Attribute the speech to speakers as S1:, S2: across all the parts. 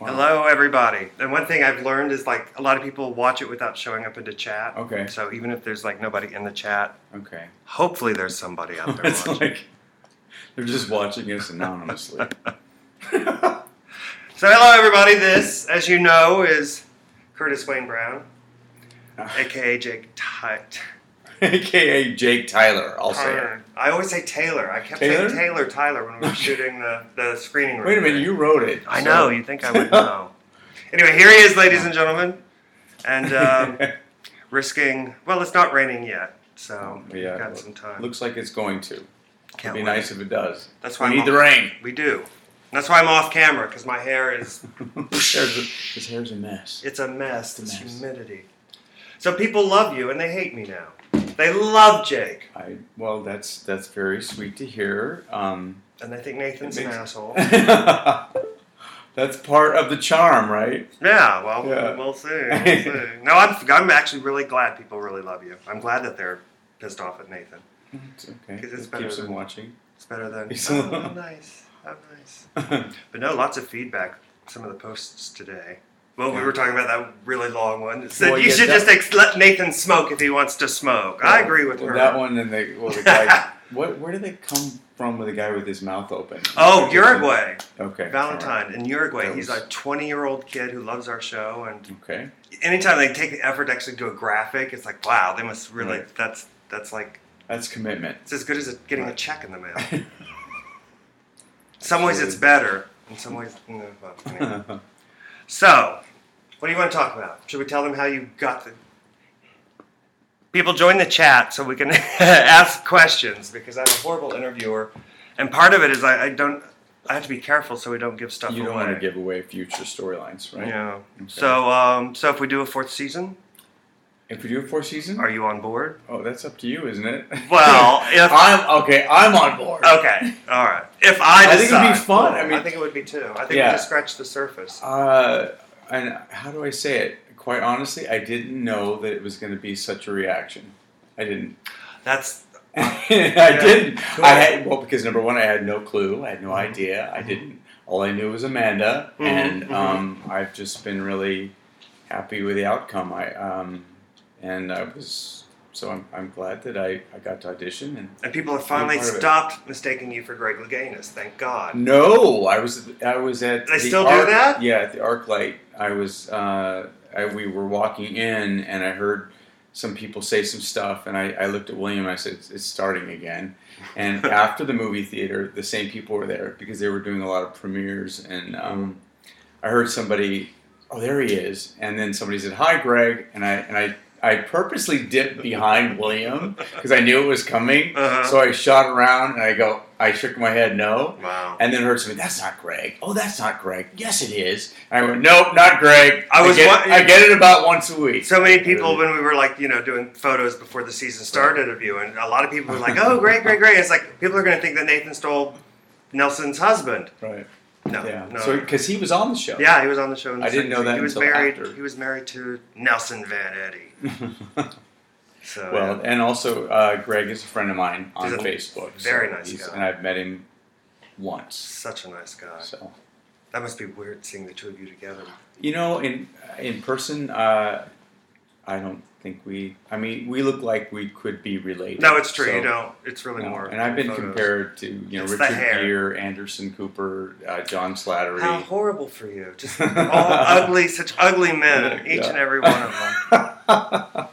S1: Wow.
S2: Hello, everybody. And one thing I've learned is like a lot of people watch it without showing up into chat.
S1: Okay.
S2: So even if there's like nobody in the chat,
S1: Okay.
S2: hopefully there's somebody out there
S1: It's
S2: watching.
S1: like they're just watching us anonymously.
S2: So hello, everybody. This, as you know, is Curtis Wayne Brown, aka Jake
S1: AKA Jake Tyler, I'll say it.
S2: Tyler. I always say Taylor. I kept
S1: Taylor?
S2: saying Tyler when we were shooting the screening room.
S1: Wait a minute, you wrote it.
S2: I know. You think I would know? Anyway, here he is, ladies and gentlemen, and risking. Well, it's not raining yet, so we've got some time.
S1: Looks like it's going to.
S2: Can't
S1: It'd be
S2: wait.
S1: nice if it does.
S2: That's why
S1: we need the rain.
S2: We do. That's why I'm off camera, because my hair is.
S1: His hair's a mess.
S2: It's a mess.
S1: It's
S2: It's
S1: a mess.
S2: humidity. So people love you, and they hate me now. They love Jake.
S1: Well, that's very sweet to hear.
S2: And they think Nathan's an asshole.
S1: That's part of the charm, right?
S2: Yeah, well,
S1: Yeah.
S2: we'll see. We'll see. No, I'm actually really glad people really love you. I'm glad that they're pissed off at Nathan.
S1: It's okay.
S2: 'Cause it's
S1: It
S2: better
S1: keeps them
S2: than-
S1: watching.
S2: It's better than,
S1: He's-
S2: oh, how nice, how nice. But no, lots of feedback. Some of the posts today. Well, we were talking about that really long one. It said
S1: Well,
S2: you
S1: yeah,
S2: should
S1: that-
S2: just let Nathan smoke if he wants to smoke. I agree with her.
S1: That one and the guy. Where did they come from with the guy with his mouth open?
S2: Oh, Uruguay.
S1: Okay.
S2: Valentine
S1: all right.
S2: in Uruguay.
S1: That
S2: He's
S1: was-
S2: a 20-year-old kid who loves our show, and
S1: Okay.
S2: anytime they take the effort to actually do a graphic, it's like, wow, they must really.
S1: Right.
S2: That's like
S1: That's commitment.
S2: it's as good as getting a
S1: Right.
S2: check in the mail. In some ways, it's better. In some ways, well, anyway. So, what do you want to talk about? Should we tell them how you got the... People join the chat so we can ask questions, because I'm a horrible interviewer. And part of it is I have to be careful so we don't give stuff away.
S1: You don't want to give away future storylines, right?
S2: Yeah.
S1: Okay.
S2: So if we do a fourth season,
S1: If we do a fourth season,
S2: are you on board?
S1: oh, that's up to you, isn't it?
S2: Well, if...
S1: I'm on board.
S2: Okay, all right. If I decide...
S1: think it'd be fun. I mean-
S2: I think it would be too. I think
S1: Yeah.
S2: we just scratch the surface.
S1: And how do I say it? Quite honestly, I didn't know that it was going to be such a reaction. I didn't.
S2: That's...
S1: I didn't.
S2: Cool.
S1: Because number one, I had no clue. I had no idea. I didn't. All I knew was Amanda, and I've just been really happy with the outcome. I'm glad that I got to audition.
S2: And people have finally
S1: part of it.
S2: stopped mistaking you for Greg Louganis, thank God.
S1: No, I was at.
S2: They still do that?
S1: Yeah, at the ArcLight. We were walking in, and I heard some people say some stuff, and I looked at William and I said, it's starting again. And after the movie theater, the same people were there because they were doing a lot of premieres, and I heard somebody, oh, there he is, and then somebody said, hi, Greg, and I purposely dipped behind William because I knew it was coming, so I shot around and I shook my head no,
S2: Wow.
S1: and then heard something, that's not Greg. Oh, that's not Greg. Yes, it is. And I went, nope, not Greg. I get it about once a week.
S2: So many people, when we were like, doing photos before the season started of you, and a lot of people were like, oh, great. It's like, people are going to think that Nathan stole Nelson's husband.
S1: Right.
S2: No.
S1: Yeah.
S2: No.
S1: So, because he was on the show.
S2: Yeah, he was on the show. In the
S1: I didn't know
S2: second
S1: that
S2: season. He was
S1: until
S2: married.
S1: after.
S2: He was married to Nelson Van Eddy. So
S1: Well,
S2: yeah.
S1: and also Greg is a friend of mine on
S2: He's a
S1: Facebook.
S2: very nice guy.
S1: And I've met him once.
S2: Such a nice guy.
S1: So,
S2: That must be weird seeing the two of you together.
S1: in person, I don't think we look like we could be related.
S2: No, it's true.
S1: So,
S2: You don't. It's really
S1: no.
S2: more.
S1: And I've been
S2: photos.
S1: compared to
S2: It's the
S1: Richard
S2: hair.
S1: Gere, Anderson Cooper, John Slattery.
S2: How horrible for you! Just all ugly, such ugly men, each and every one of them.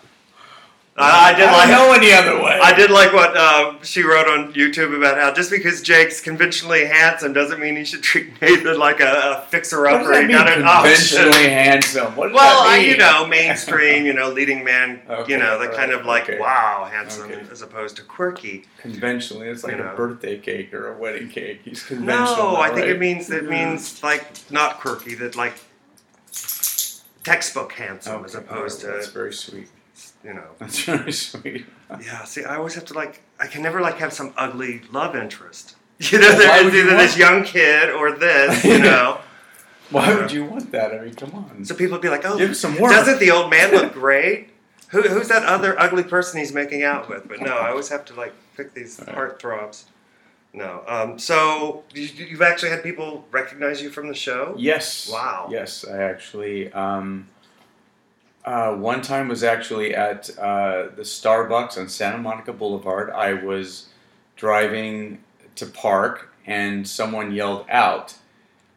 S2: I
S1: don't know any other way.
S2: I did like what she wrote on YouTube about how just because Jake's conventionally handsome doesn't mean he should treat Nathan like a fixer-upper.
S1: What does that
S2: He got
S1: mean,
S2: an option.
S1: conventionally handsome? What does
S2: Well,
S1: that mean?
S2: mainstream, leading man,
S1: Okay,
S2: the kind of like,
S1: okay.
S2: wow, handsome,
S1: Okay.
S2: as opposed to quirky.
S1: Conventionally, it's like
S2: You
S1: a
S2: know.
S1: birthday cake or a wedding cake. He's conventional.
S2: No, I think
S1: right?
S2: it means like not quirky, that like textbook handsome as
S1: Okay,
S2: opposed
S1: That's
S2: to,
S1: very sweet. That's very sweet.
S2: Yeah, see, I always have to I can never have some ugly love interest.
S1: Why
S2: There's
S1: would you
S2: either
S1: want-
S2: this young kid or this,
S1: Why would you want that? I mean, come on.
S2: So people would be like, oh,
S1: Give some work.
S2: doesn't the old man look great? Who's that other ugly person he's making out with? But no, I always have to pick these
S1: Right.
S2: heartthrobs. No. So you've actually had people recognize you from the show?
S1: Yes.
S2: Wow.
S1: Yes, I actually. One time was actually at the Starbucks on Santa Monica Boulevard. I was driving to park, and someone yelled out,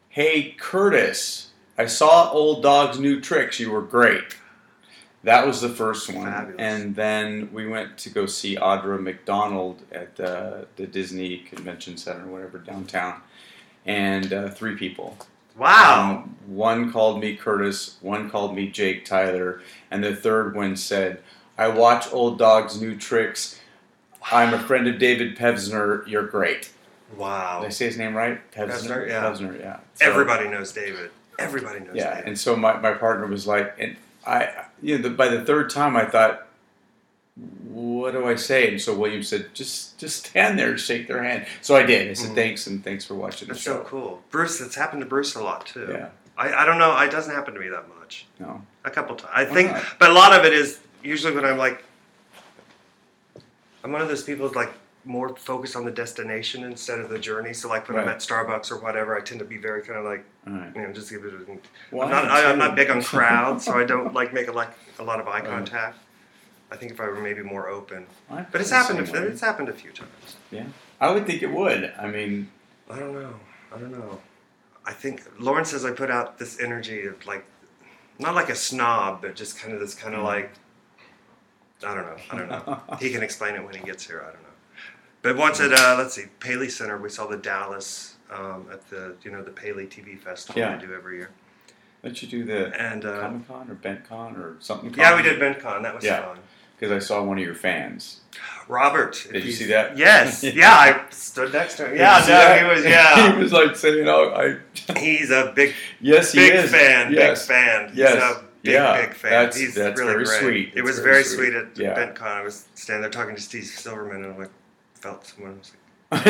S1: "Hey, Curtis, I saw Old Dog's new tricks. You were great." That was the first one.
S2: Fabulous.
S1: And then we went to go see Audra McDonald at the Disney Convention Center, whatever, downtown. And 3 people.
S2: Wow.
S1: One called me Curtis, one called me Jake Tyler, and the third one said, "I watch Old Dog's new tricks. I'm a friend of David Pevsner. You're great."
S2: Wow.
S1: Did I say his name right?
S2: Pevsner, yeah.
S1: Pevsner, yeah. So,
S2: Everybody knows David. Everybody knows
S1: yeah,
S2: David.
S1: and so my partner was like, and by the third time I thought, what do I say? And so William said, just stand there and shake their hand. So I did. I said, thanks, and thanks for watching the show.
S2: That's so cool. Bruce, it's happened to Bruce a lot, too.
S1: Yeah.
S2: I don't know. It doesn't happen to me that much.
S1: No.
S2: A couple times. I think, but a lot of it is usually when I'm like, I'm one of those people who's like more focused on the destination instead of the journey. So like when I'm at Starbucks or whatever, I tend to be very kind of like, just give it I'm not big on crowds, so I don't like make a lot of eye contact. I think if I were maybe more open. But it's happened a few times.
S1: Yeah. I would think it would. I mean,
S2: I don't know. I think Lauren says I put out this energy of like, not like a snob, but just kind of this kind of like, I don't know. He can explain it when he gets here. I don't know. But once at let's see, Paley Center, we saw the Dallas at the the Paley TV Festival we do every year.
S1: Did you do the Comic Con or BentCon or something?
S2: Yeah, we did BentCon. That was fun.
S1: Because I saw one of your fans.
S2: Robert.
S1: Did you see that?
S2: Yes. Yeah, I stood next to him. Yeah, no, he was. Yeah.
S1: He was like saying,
S2: He's a big.
S1: Yes, he is.
S2: Fan.
S1: Yes.
S2: Big fan.
S1: Yes.
S2: He's a big fan.
S1: He's
S2: really
S1: very
S2: great.
S1: Sweet.
S2: It was very sweet at BentCon. I was standing there talking to Steve Silverman, and I felt someone was like,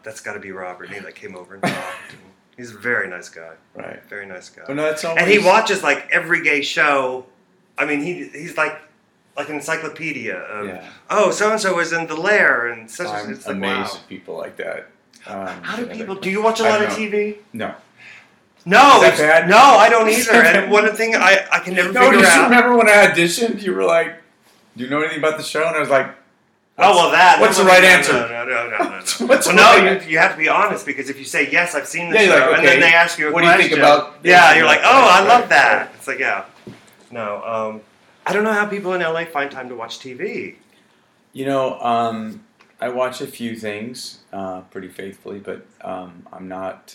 S2: "That's got to be Robert." And he came over and talked. And he's a very nice guy.
S1: Right.
S2: Very nice guy.
S1: Well, no, that's always...
S2: And he watches every gay show. I mean, he's like an encyclopedia of so and so was in The Lair and such.
S1: I'm
S2: it's like,
S1: amazed
S2: wow.
S1: at people like that.
S2: How do people? Do you watch a lot of TV?
S1: No.
S2: No,
S1: is that bad?
S2: No, I don't either. And one thing I can never figure out.
S1: No, do you remember when I auditioned? You were like, "Do you know anything about the show?" And I was like, What's the right answer?
S2: No. You have to be honest, because if you say yes, I've seen the show, and then they ask you a question.
S1: What do you think about?
S2: Yeah, you're like, I love that. It's like, no. I don't know how people in LA find time to watch TV.
S1: I watch a few things pretty faithfully, but I'm not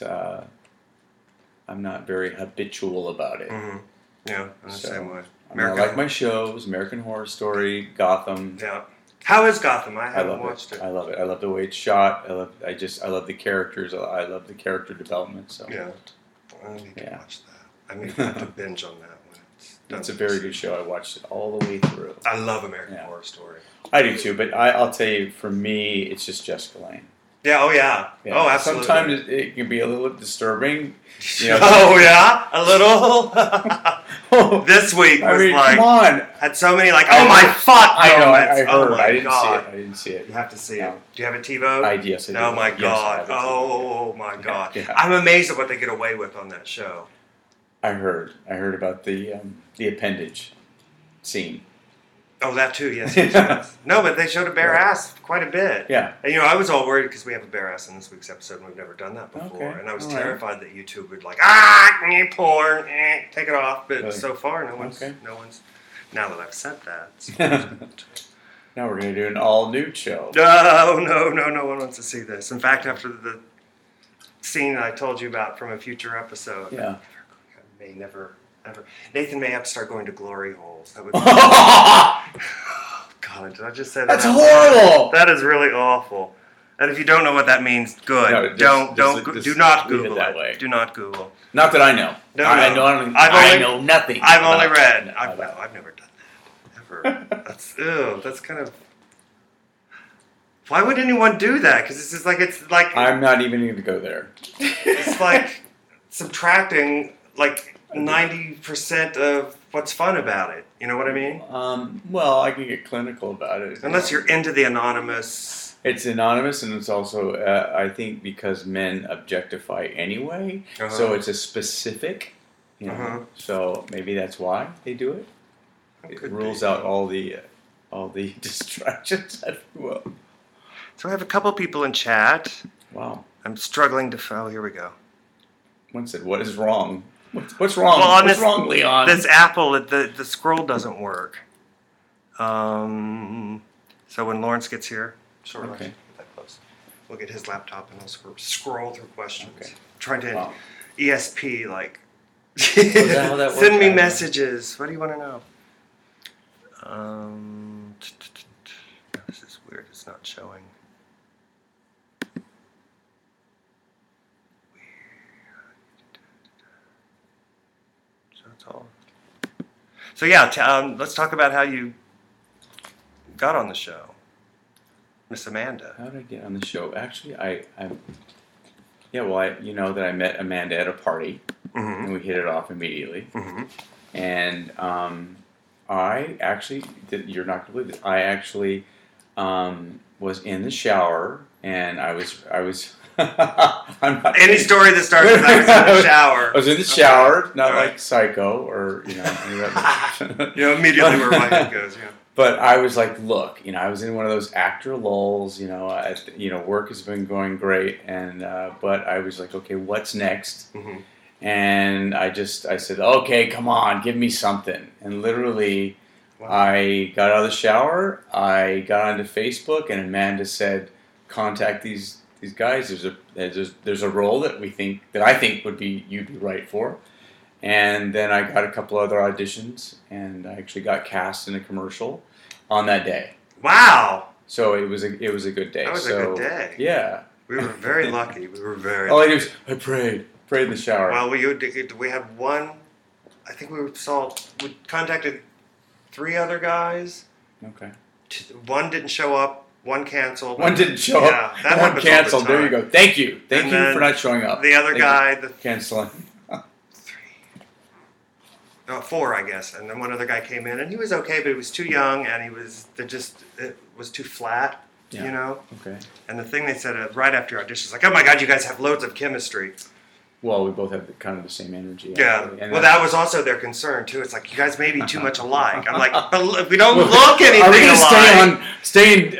S1: very habitual about it.
S2: Mm-hmm. Yeah, I'm the same way.
S1: I like my shows: American Horror Story, Gotham.
S2: Yeah. How is Gotham? I haven't watched it.
S1: I love it. I love the way it's shot. I love the characters. I love the character development. So
S2: yeah, I need to watch that. I may have to binge on that when it's done.
S1: It's a very good show. I watched it all the way through.
S2: I love American Horror Story.
S1: I do too, but I'll tell you, for me, it's just Jessica Lange.
S2: Yeah. Oh yeah. Oh, absolutely.
S1: Sometimes it can be a little disturbing.
S2: Oh yeah, a little. This week was
S1: come on.
S2: Had so many oh my fuck.
S1: I know. I heard.
S2: Oh my
S1: I didn't
S2: God.
S1: see it. I didn't see it.
S2: You have to see
S1: No.
S2: it. Do you have a TiVo?
S1: Yes, I do.
S2: Oh my
S1: Yes,
S2: God. Oh my God.
S1: Yeah.
S2: I'm amazed at what they get away with on that show.
S1: I heard about the appendage scene.
S2: Oh, that too, yes. No, but they showed a bare ass quite a bit.
S1: Yeah.
S2: And, I was all worried because we have a bare ass in this week's episode and we've never done that before.
S1: Okay.
S2: And I was
S1: All
S2: terrified that YouTube would porn, take it off. But so far, no one's, now that I've said that.
S1: Now we're going to do an all-nude show.
S2: No one wants to see this. In fact, after the scene that I told you about from a future episode, I may never... Nathan may have to start going to glory holes. That would be God, did I just say that?
S1: That's horrible.
S2: That is really awful. And if you don't know what that means, good.
S1: No,
S2: do not Google
S1: it that way.
S2: Do not Google.
S1: Not that I know. I know nothing.
S2: I've only read. I've never done that. Ever. That's kind of. Why would anyone do that? Because it's like.
S1: I'm not even going to go there.
S2: It's like subtracting 90% of what's fun about it. You know what I mean?
S1: Well, I can get clinical about it.
S2: Unless you're into the anonymous
S1: It's anonymous, and it's also, I think, because men objectify anyway, so it's a specific, so maybe that's why they do it. It rules out all the distractions, if you will.
S2: So I have a couple people in chat.
S1: Wow.
S2: I'm struggling to. Oh, here we go.
S1: One said, "What is wrong? What's wrong?
S2: Well,
S1: what's wrong, Leon?"
S2: This Apple, the scroll doesn't work. So when Lawrence gets here,
S1: Okay.
S2: that close. We'll get his laptop and we'll scroll through questions.
S1: Okay.
S2: Trying to
S1: Wow.
S2: ESP like.
S1: that how that
S2: Send me
S1: works?
S2: messages. What do you want to know? This is weird. It's not showing. So that's all. So yeah, let's talk about how you got on the show, Miss Amanda.
S1: How did I get on the show? Actually, you know that I met Amanda at a party, and we hit it off immediately. And I actually, you're not gonna believe this. I actually was in the shower, and I was. I'm not
S2: Any story that starts with I was in the shower.
S1: I was in the shower, not
S2: All
S1: like
S2: right.
S1: Psycho or any of that.
S2: You know immediately where my head goes. Yeah.
S1: But I was like, look, I was in one of those actor lulls. Work has been going great, and but I was like, okay, what's next? And I said, okay, come on, give me something. And literally,
S2: Wow.
S1: I got out of the shower, I got onto Facebook, and Amanda said, contact these guys. There's a role that I think you'd be right for. And then I got a couple other auditions, and I actually got cast in a commercial on that day.
S2: Wow.
S1: So it was a good day.
S2: That was a good day.
S1: Yeah.
S2: We were very lucky. We were very.
S1: All I did was I prayed in the shower.
S2: Well, we had one. I think we contacted 3 other guys.
S1: Okay.
S2: One didn't show up. One canceled.
S1: One didn't show up.
S2: That
S1: One
S2: happens
S1: canceled.
S2: all the
S1: There
S2: time.
S1: you go. Thank you for not showing up.
S2: The other guy,
S1: canceling.
S2: 4, I guess, and then one other guy came in, and he was okay, but he was too young, and it was too flat,
S1: Yeah. Okay.
S2: And the thing they said right after your audition is like, "Oh my God, you guys have loads of chemistry."
S1: Well, we both have kind of the same energy.
S2: Yeah.
S1: Actually. And
S2: well, that was also their concern too. It's like you guys may be too much alike. I'm like, but we don't look anything
S1: Are we gonna
S2: alike.
S1: stay in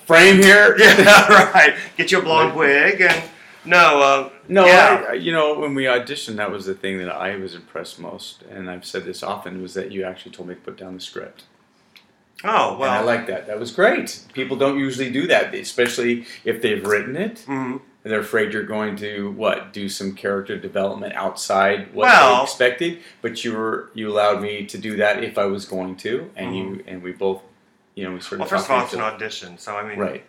S1: frame here?
S2: Yeah, right. Get you a blonde wig and no.
S1: No,
S2: yeah.
S1: When we auditioned, that was the thing that I was impressed most, and I've said this often, was that you actually told me to put down the script.
S2: Oh, well.
S1: And I like that. That was great. People don't usually do that, especially if they've written it.
S2: Mm-hmm.
S1: They're afraid you're going to, do some character development outside what they expected. But you allowed me to do that if I was going to, and we both, we sort of.
S2: Well, first of all, it's an audition, so I mean,
S1: right.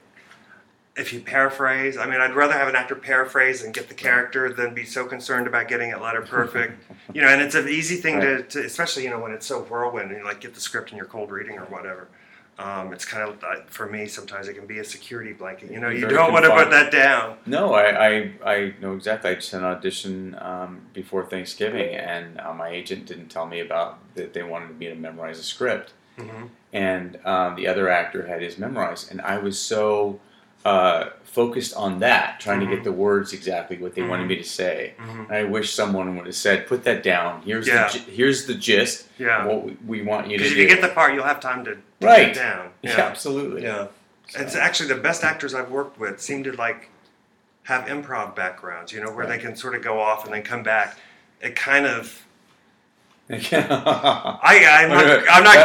S2: If you paraphrase, I'd rather have an actor paraphrase and get the character than be so concerned about getting it letter perfect. And it's an easy thing to, especially when it's so whirlwind and you get the script and you're cold reading or whatever. It's kind of, for me, sometimes it can be a security blanket. You don't want to put that down.
S1: No, I know exactly. I just had an audition before Thanksgiving, and my agent didn't tell me about that they wanted me to memorize a script. Mm-hmm. And the other actor had his memorized, and I was so focused on that, trying to get the words exactly what they wanted me to say. Mm-hmm. And I wish someone would have said, "Put that down. Here's the gist.
S2: Yeah.
S1: Of what we want you to do."
S2: Because if you get the part, you'll have time to
S1: right.
S2: it down.
S1: Yeah, absolutely.
S2: Yeah. So. It's actually the best actors I've worked with seem to have improv backgrounds. Where they can sort of go off and then come back. It kind of. I'm not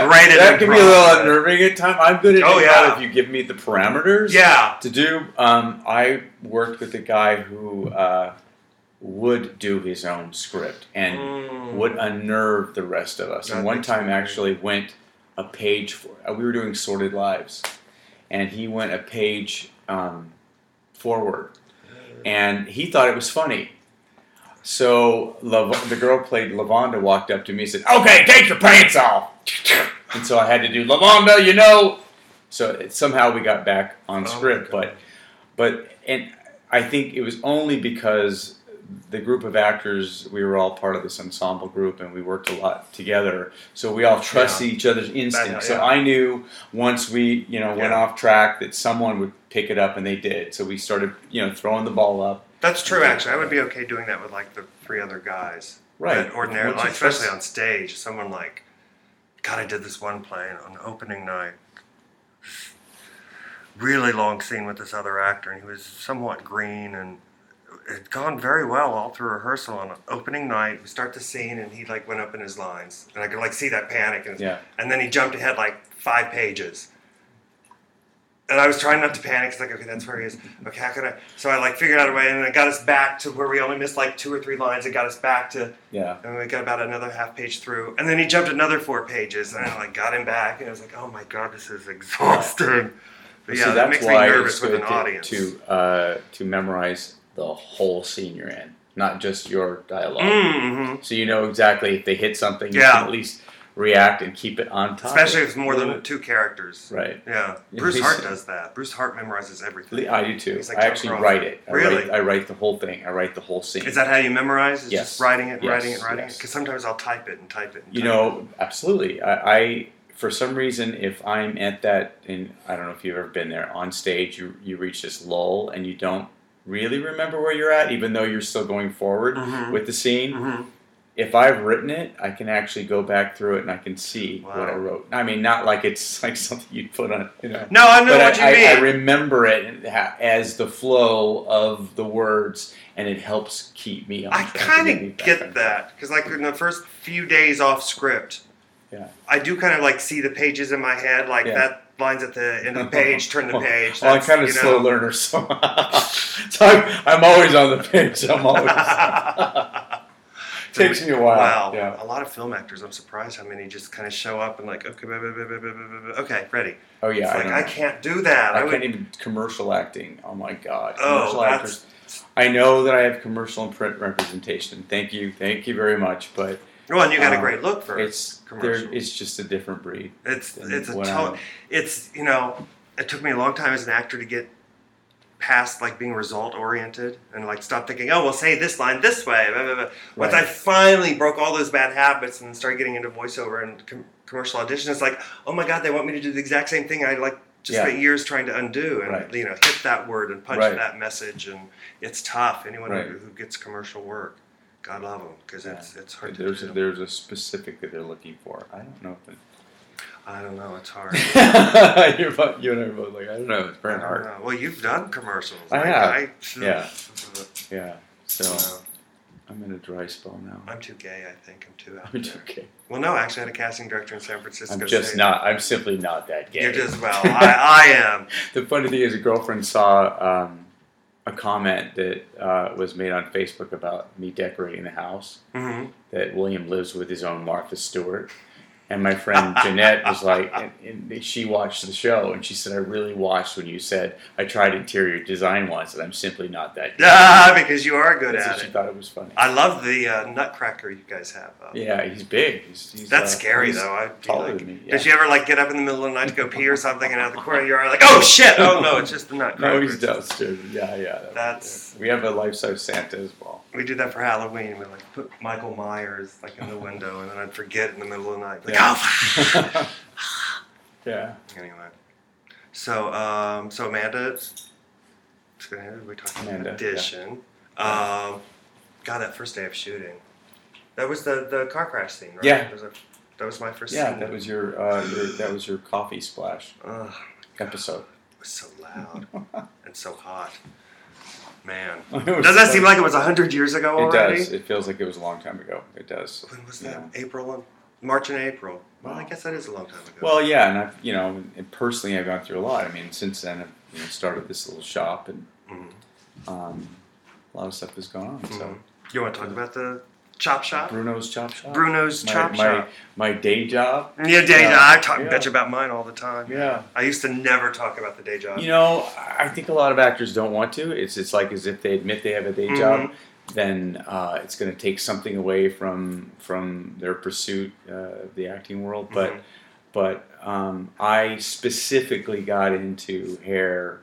S2: great at
S1: that
S2: improv.
S1: Can be a little unnerving at times. I'm good at improv if you give me the parameters to do. I worked with a guy who would do his own script and would unnerve the rest of us. And one time actually went a page for. We were doing Sorted Lives, and he went a page forward, and he thought it was funny. So the girl played Lavonda walked up to me and said, "Okay, take your pants off." And so I had to do Lavonda, So somehow we got back on script, but and I think it was only because the group of actors, we were all part of this ensemble group, and we worked a lot together. So we all trusted each other's instincts. So I knew once we, went off track that someone would pick it up, and they did. So we started, throwing the ball up.
S2: That's true, actually. I would be okay doing that with like the 3 other guys.
S1: Right.
S2: But ordinarily, like, especially on stage, someone like, God, I did this one play on opening night. Really long scene with this other actor, and he was somewhat green, and it had gone very well all through rehearsal. On opening night, we start the scene, and he like went up in his lines, and I could like see that panic, and then he jumped ahead like 5 pages. And I was trying not to panic. It's like, okay, that's where he is. Okay, how can I? So I like figured out a way, and it got us back to where we only missed like 2 or 3 lines. It got us back to, and we got about another half page through. And then he jumped another 4 pages, and I like got him back, and I was like, oh my God, this is exhausting. But yeah, that makes me nervous with an audience.
S1: To memorize the whole scene you're in, not just your dialogue.
S2: Mm-hmm.
S1: So you know exactly if they hit something, you can at least react and keep it on top.
S2: Especially if it's more than 2 characters.
S1: Right.
S2: Yeah. Bruce Hart does that. Bruce Hart memorizes everything.
S1: I do too.
S2: Like
S1: I actually write it.
S2: Really?
S1: I write the whole thing. I write the whole scene.
S2: Is that how you memorize? Is
S1: Yes.
S2: Just writing it, writing it.
S1: Yes.
S2: Because sometimes I'll type it and type it.
S1: Absolutely. I for some reason, if I'm at that, and I don't know if you've ever been there, on stage, you reach this lull and you don't really remember where you're at, even though you're still going forward with the scene. Mm-hmm. If I've written it, I can actually go back through it and I can see what I wrote. I mean, not like it's like something you'd put on,
S2: No, I know what you mean.
S1: I remember it as the flow of the words, and it helps keep me on track.
S2: I kind of get that, because like in the first few days off script, I do kind of like see the pages in my head, like that line's at the end of the page, turn the page.
S1: Well, I'm kind of a slow learner, so I'm always on the page. I'm always... Takes me a while.
S2: Wow.
S1: Yeah.
S2: A lot of film actors, I'm surprised how many just kind of show up and like, okay, ready.
S1: Oh, yeah.
S2: It's I can't do that.
S1: I can't even commercial acting. Oh, my God.
S2: Commercial
S1: actors. I know that I have commercial and print representation. Thank you very much. But
S2: well, and you got a great look for commercials.
S1: It's just a different breed.
S2: It took me a long time as an actor to get past like being result oriented and like stop thinking, oh, we'll say this line this way. Blah, blah, blah. Once I finally broke all those bad habits and started getting into voiceover and commercial audition, it's like, oh my God, they want me to do the exact same thing I like just spent years trying to undo and hit that word and punch that message, and it's tough. Anyone who gets commercial work, God love them, because it's hard to do.
S1: There's a specific that they're looking for. I don't know if
S2: I don't know. It's hard.
S1: You and I are both like, I don't know. It's very hard.
S2: Well, you've done commercials.
S1: I have. Yeah. So I'm in a dry spell now.
S2: I'm too gay, I think. I'm too out
S1: I'm too gay.
S2: Well, no, actually, I had a casting director in San Francisco.
S1: I'm simply not that gay.
S2: You're just, I am.
S1: The funny thing is, a girlfriend saw a comment that was made on Facebook about me decorating the house, that William lives with his own Martha Stewart. And my friend Jeanette was like, and she watched the show, and she said, I really watched when you said, I tried interior design once, and I'm simply not that good.
S2: Because you are good at it.
S1: She thought it was funny.
S2: I love the Nutcracker you guys have.
S1: Yeah, he's big.
S2: That's scary, though. I'd
S1: taller than me. Yeah.
S2: Did you ever like get up in the middle of the night to go pee or something, and out the corner of your eye, like, oh shit! Oh no, it's just the Nutcracker.
S1: No, he's downstairs. Yeah. We have a life-size Santa as well.
S2: We did that for Halloween. We like put Michael Myers like in the window, and then I'd forget in the middle of the night. Like,
S1: yeah.
S2: Anyway, so Amanda, we're talking about Audition.
S1: Yeah.
S2: God, that first day of shooting, that was the car crash scene, right?
S1: Yeah.
S2: That was my first scene.
S1: Yeah, that was your coffee splash episode.
S2: It was so loud and so hot. Man,
S1: doesn't
S2: that seem like it was 100 years ago already?
S1: It does. It feels like it was a long time ago. It does.
S2: When was that? March and April. Well, I guess that is a long time ago.
S1: Well, yeah, and I've and personally I've gone through a lot. I mean, since then I've started this little shop, and a lot of stuff has gone on. So
S2: you want to talk about the chop shop?
S1: Bruno's Chop Shop.
S2: Bruno's Chop Shop.
S1: My day job.
S2: Yeah, day job. I talk bitch about mine all the time.
S1: Yeah.
S2: I used to never talk about the day job.
S1: I think a lot of actors don't want to. It's like as if they admit they have a day job, then it's going to take something away from their pursuit of the acting world. But I specifically got into hair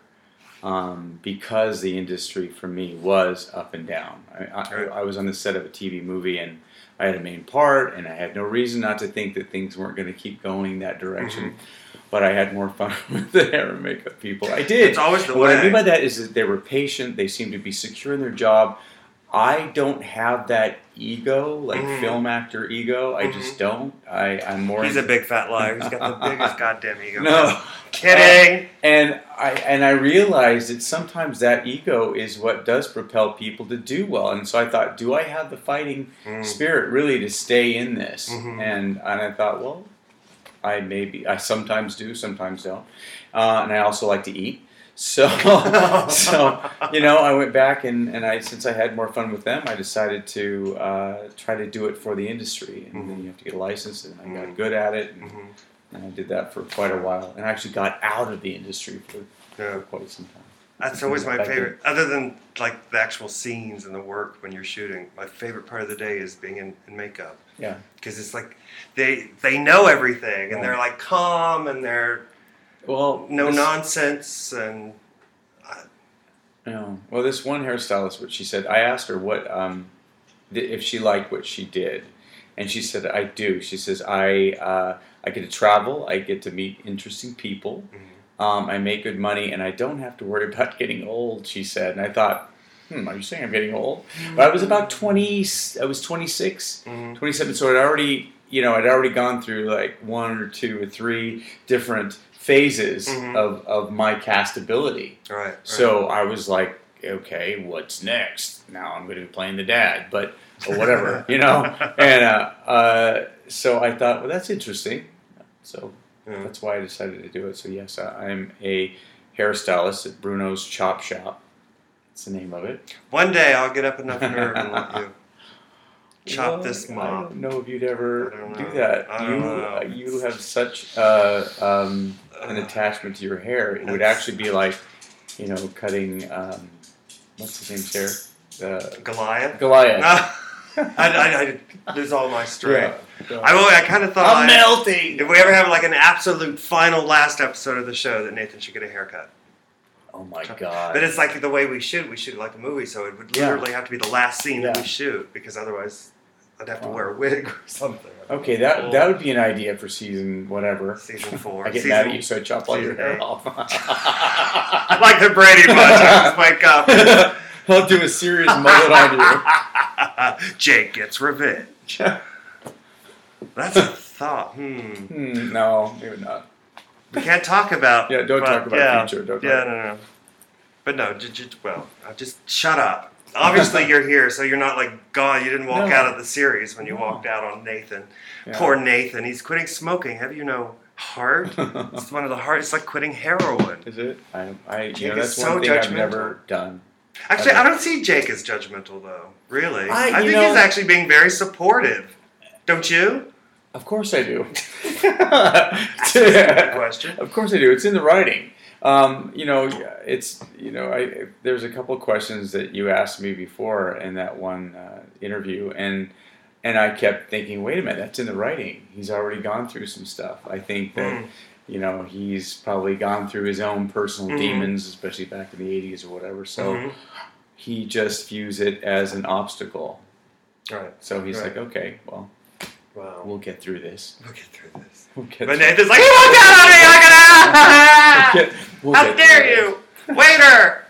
S1: because the industry for me was up and down. I was on the set of a TV movie and I had a main part, and I had no reason not to think that things weren't going to keep going that direction. Mm-hmm. But I had more fun with the hair and makeup people. I did.
S2: It's always the way.
S1: What I mean by that is that they were patient. They seemed to be secure in their job. I don't have that ego, like film actor ego. I just don't. I'm more.
S2: He's a big fat liar. He's got the biggest goddamn ego.
S1: No,
S2: kidding.
S1: And I realized that sometimes that ego is what does propel people to do well. And so I thought, do I have the fighting spirit really to stay in this? And I thought, well, I sometimes do, sometimes don't. And I also like to eat. So I went back and since I had more fun with them, I decided to try to do it for the industry. And then you have to get a license, and I got good at it. And I did that for quite a while. And I actually got out of the industry for quite some time.
S2: That's always my favorite. Other than like the actual scenes and the work when you're shooting, my favorite part of the day is being in makeup.
S1: Yeah.
S2: Because it's like they know everything, and they're like calm, and they're nonsense, and
S1: well, this one hairstylist, what she said, I asked her what if she liked what she did, and she said, I do. She says, I get to travel, I get to meet interesting people, I make good money, and I don't have to worry about getting old. She said, and I thought, are you saying I'm getting old? But I was about 20. I was 26, 27. So I'd already gone through like 1 or 2 or 3 different phases of my castability.
S2: Right.
S1: So I was like, okay, what's next? Now I'm going to be playing the dad, or whatever, And so I thought, well, that's interesting. So that's why I decided to do it. So yes, I'm a hairstylist at Bruno's Chop Shop. That's the name of it.
S2: One day I'll get up enough nerve and let you chop this mop.
S1: I don't know if you'd ever do that. You have such an attachment to your hair. It would actually be like, cutting, what's his name's hair?
S2: Goliath? I lose all my strength. Yeah. I kind of thought
S1: I'm melting.
S2: If we ever have like an absolute final last episode of the show, that Nathan should get a haircut.
S1: Oh my God!
S2: But it's like the way we shoot it like a movie, so it would literally have to be the last scene that we shoot, because otherwise I'd have to wear a wig or something.
S1: Okay, that would be an idea for season whatever.
S2: Season 4.
S1: I get mad at you, so I chop all your hair off.
S2: I like the Brady Bunch. I just wake up.
S1: I'll do a serious mullet on
S2: you. Jake gets revenge. That's a thought.
S1: No, maybe not.
S2: We can't talk about.
S1: Yeah, don't talk about future.
S2: No. But no, just shut up. Obviously, you're here, so you're not like gone. You didn't walk out of the series when you walked out on Nathan. Yeah. Poor Nathan. He's quitting smoking. Have you know? Hard. It's one of the hardest. It's like quitting heroin.
S1: Is it? That's one thing I've never done.
S2: Actually, I don't see Jake as judgmental though. Really, I think he's actually being very supportive. Don't you?
S1: Of course I do.
S2: That's a good question.
S1: Of course I do. It's in the writing. There's a couple of questions that you asked me before in that one interview, and I kept thinking, wait a minute, that's in the writing. He's already gone through some stuff. I think that, he's probably gone through his own personal demons, especially back in the 80s or whatever. So he just views it as an obstacle.
S2: Right.
S1: So he's like, okay, well, we'll get through this.
S2: But Nathan's like, he walked out on me! How dare you! Waiter!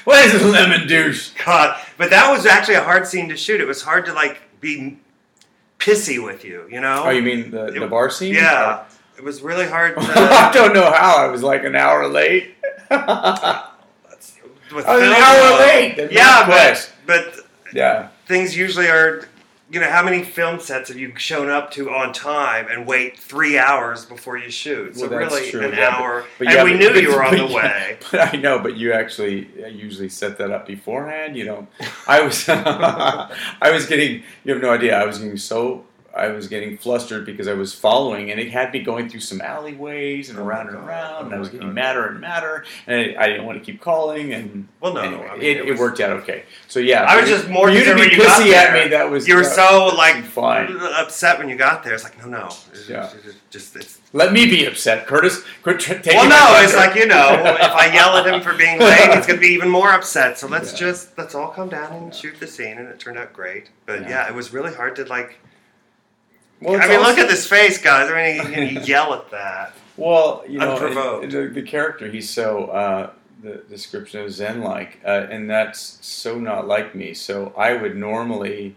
S1: What is a lemon douche?
S2: God, but that was actually a hard scene to shoot. It was hard to be pissy with you,
S1: Oh, you mean the bar scene?
S2: Yeah. It was really hard to...
S1: I don't know how. I was like an hour late. I was an hour late. But
S2: things usually are... how many film sets have you shown up to on time and wait 3 hours before you shoot? So really, an hour, and we knew you were on the way.
S1: But I know, but you actually usually set that up beforehand. I was getting. You have no idea. I was getting so I was getting flustered because I was following, and it had me going through some alleyways and around and around, and I was getting madder and madder, and I didn't want to keep calling, and
S2: well, no,
S1: anyway,
S2: I mean,
S1: it worked out okay. So yeah,
S2: I was just more
S1: for you to be pissy at me. That was
S2: you were so like
S1: fine.
S2: upset when you got there. It's like no, it's
S1: let me be upset, Curtis. Quit taking.
S2: Well, no, it's like if I yell at him for being late, he's gonna be even more upset. So let's all come down and shoot the scene, and it turned out great. But yeah, it was really hard to like. Well, I mean, look at this face, guys. I mean, you yell at that.
S1: Well,
S2: unprovoked.
S1: The character, he's so the description of Zen-like, and that's so not like me. So I would normally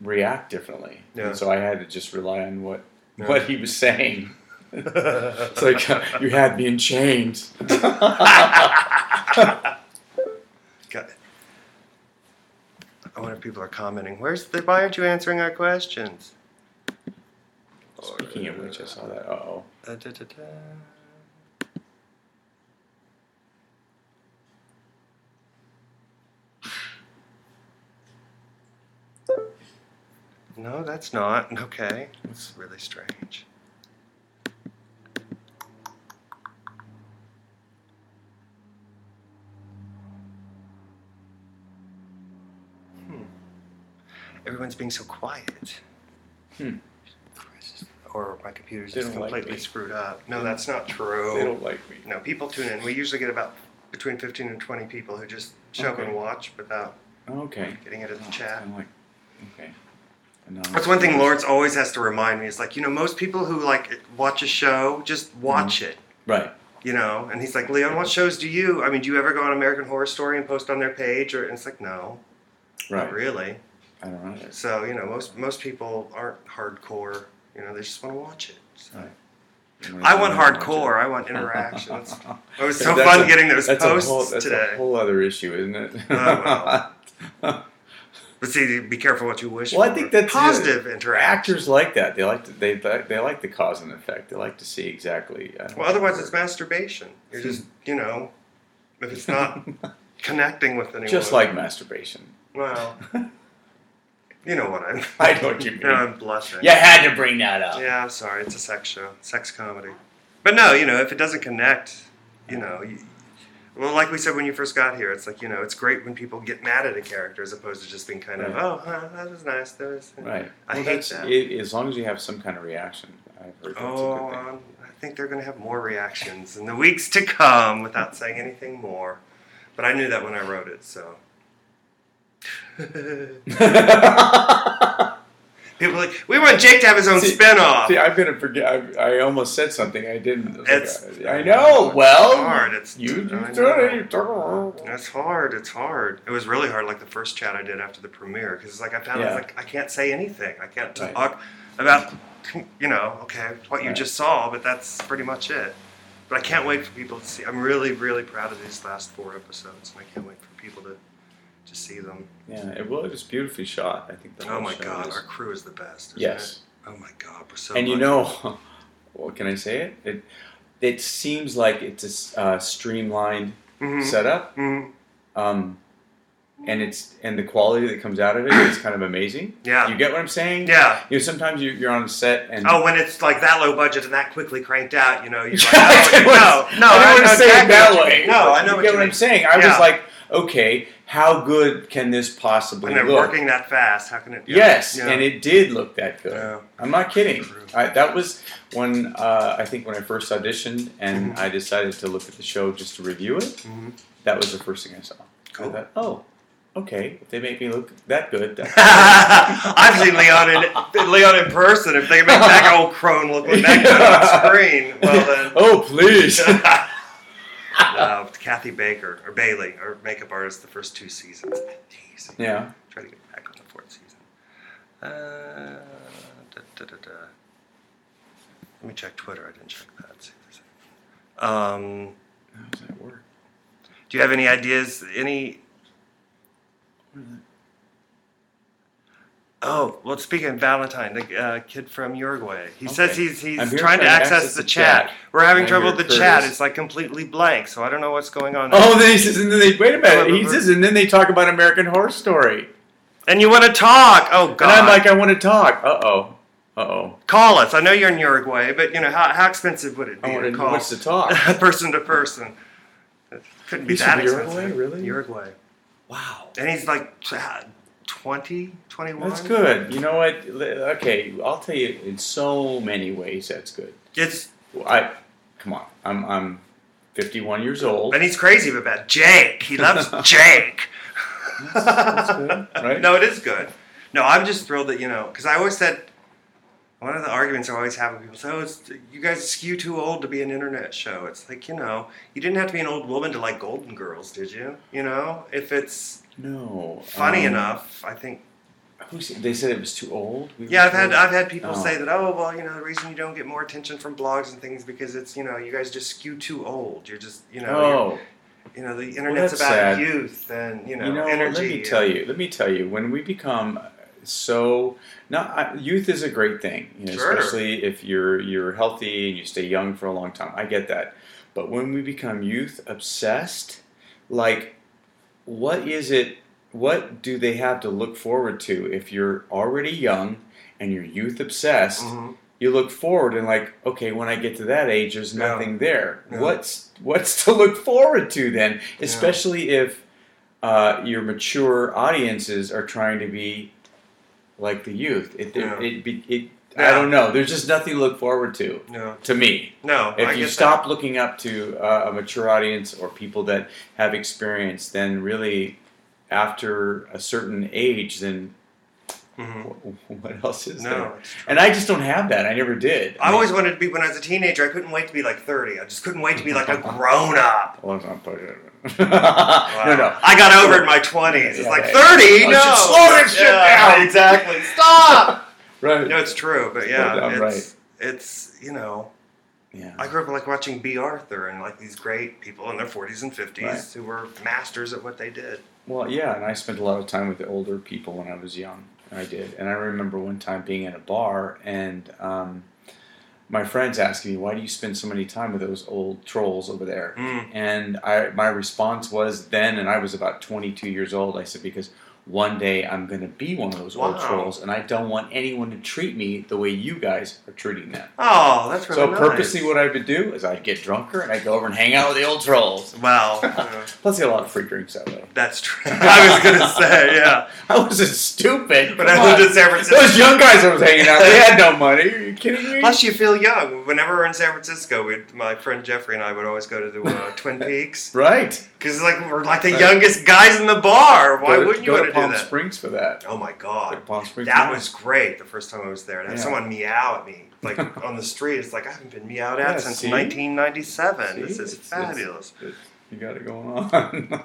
S1: react differently, and so I had to just rely on what he was saying. It's like you had me in chains.
S2: I wonder if people are commenting. Why aren't you answering our questions?
S1: Speaking of which, I saw that. Uh-oh.
S2: No, that's not. Okay. It's really strange. Everyone's being so quiet. Or my computer's just completely screwed up. No, that's not true.
S1: They don't like me.
S2: No, people tune in. We usually get about between 15 and 20 people who just show up and watch without getting it in the chat.
S1: Okay.
S2: That's one thing Lawrence always has to remind me. Is like, most people who like watch a show just watch it.
S1: Right.
S2: And he's like, Leon, what shows do you you ever go on American Horror Story and post on their page? And it's like, no. Right. Not really.
S1: I don't know.
S2: So, most people aren't hardcore. They just want to watch it. So.
S1: Right.
S2: I want hardcore. I want interactions. It was so fun getting those posts today.
S1: That's a whole other issue, isn't it?
S2: Oh, well. But see, be careful what you wish for.
S1: Well, I think that's
S2: positive interaction.
S1: Actors like that. They like the cause and effect. They like to see exactly.
S2: Well, otherwise it's masturbation. You're just, if it's not connecting with anyone.
S1: Just like masturbation.
S2: Well, you know what I mean.
S1: I know what you mean.
S2: I'm blushing.
S1: You had to bring that up.
S2: Yeah, I'm sorry. It's a sex show, sex comedy. But no, if it doesn't connect, well, like we said when you first got here, it's like, it's great when people get mad at a character as opposed to just being kind of, that was nice.
S1: Right.
S2: I hate that.
S1: As long as you have some kind of reaction. I've heard that's a good thing.
S2: I think they're going to have more reactions in the weeks to come without saying anything more. But I knew that when I wrote it, so. People are like, we want Jake to have his own spinoff.
S1: See, I'm gonna forget. I almost said something I didn't. I know. Well,
S2: hard. It's hard. It's hard. It was really hard. Like the first chat I did after the premiere, because I found I can't say anything. I can't talk about what you just saw, but that's pretty much it. But I can't wait for people to see. I'm really, really proud of these last 4 episodes, and I can't wait for people to see them.
S1: Yeah, it was beautifully shot. I think.
S2: Oh my God, our crew is the best.
S1: Yes.
S2: It? Oh my God, we're so.
S1: And well, can I say it? It seems like it's a streamlined setup. Mm-hmm. And the quality that comes out of it is kind of amazing.
S2: Yeah.
S1: You get what I'm saying?
S2: Yeah.
S1: Sometimes you're on a set and
S2: when it's like that low budget and that quickly cranked out, you're like,
S1: I didn't want to say it that way.
S2: No, I know
S1: you get what I'm saying. I was like, okay, how good can this possibly look?
S2: And they're working that fast. How can it?
S1: Yes, and it did look that good.
S2: Yeah.
S1: I'm not kidding. That was when I think when I first auditioned and I decided to look at the show just to review it. Mm-hmm. That was the first thing I saw.
S2: Cool.
S1: I thought, okay, if they make me look that good.
S2: I've seen Leon in person. If they can make that old crone look like that good on screen, well then.
S1: Oh, please.
S2: Kathy Baker, or Bailey, our makeup artist, the first 2 seasons. Amazing.
S1: Yeah.
S2: Try to get back on the 4th season. Let me check Twitter. I didn't check that.
S1: How does that work?
S2: Do you have any ideas? Oh, well, speaking of Valentine, the kid from Uruguay, he says he's trying to access the chat. We're having trouble with the chat. It's like completely blank, so I don't know what's going on.
S1: Oh, then he says, and then wait a minute. He says, and then they talk about American Horror Story.
S2: And you want to talk. Oh, God.
S1: And I'm like, I want to talk. Uh-oh.
S2: Call us. I know you're in Uruguay, but, how expensive would it be to call
S1: what's to talk?
S2: person to person? It couldn't be that expensive.
S1: Uruguay, really?
S2: Uruguay.
S1: Wow.
S2: And he's like 20, 21.
S1: That's good. You know what? Okay, I'll tell you, in so many ways, that's good. Come on. I'm 51 years old.
S2: And he's crazy about Jake. He loves Jake.
S1: That's good, right?
S2: No, it is good. No, I'm just thrilled that, because I always said, one of the arguments I always have with people say, you guys skew too old to be an internet show. It's like, you didn't have to be an old woman to like Golden Girls, did you? If it's funny enough, I think.
S1: They said it was too old?
S2: I've had people say that, the reason you don't get more attention from blogs and things because it's, you guys just skew too old. You're just, the internet's about
S1: sad.
S2: Youth and, energy.
S1: Let me tell you, when we become youth is a great thing,
S2: Sure.
S1: especially if you're healthy and you stay young for a long time. I get that. But when we become youth obsessed, like, what do they have to look forward to if you're already young and you're youth obsessed? Mm-hmm. You look forward and like, okay, when I get to that age, there's nothing there. Yeah. What's to look forward to then? Especially if your mature audiences are trying to be like the youth. I don't know. There's just nothing to look forward to. No. To me.
S2: No.
S1: If you stop looking up to a mature audience or people that have experience, then really, after a certain age, then what else is there? And I just don't have that. I never did.
S2: I always wanted to be, when I was a teenager, I couldn't wait to be like 30. I just couldn't wait to be like a grown-up.
S1: Well,
S2: No. I got over it in my 20s. It's like 30? No.
S1: Slow that shit down.
S2: Exactly. Stop!
S1: Right.
S2: No, it's true, but it's
S1: Yeah.
S2: I grew up like watching B. Arthur and like these great people in their 40s and 50s who were masters at what they did.
S1: Well, yeah, and I spent a lot of time with the older people when I was young. I did. And I remember one time being in a bar and my friends asking me, why do you spend so many time with those old trolls over there? And my response was then, and I was about 22 years old, I said, because one day I'm going to be one of those old trolls, and I don't want anyone to treat me the way you guys are treating them.
S2: Oh, that's really nice.
S1: So purposely what I would do is I'd get drunker and I'd go over and hang out with the old trolls.
S2: Wow.
S1: Plus, I had a lot of free drinks that way.
S2: That's true. I was going to say, yeah.
S1: I wasn't stupid.
S2: But I lived in San Francisco.
S1: Those young guys I was hanging out, they had no money. Are you kidding me?
S2: Plus, you feel young. Whenever we're in San Francisco, my friend Jeffrey and I would always go to the Twin Peaks.
S1: Right.
S2: Because we're like the youngest guys in the bar. Why wouldn't you want to do that?
S1: Palm Springs for that.
S2: Oh my God.
S1: Palm Springs.
S2: That was great the first time I was there. To have someone meow at me like on the street. It's like I haven't been meowed at since 1997. This is fabulous.
S1: You got it going on.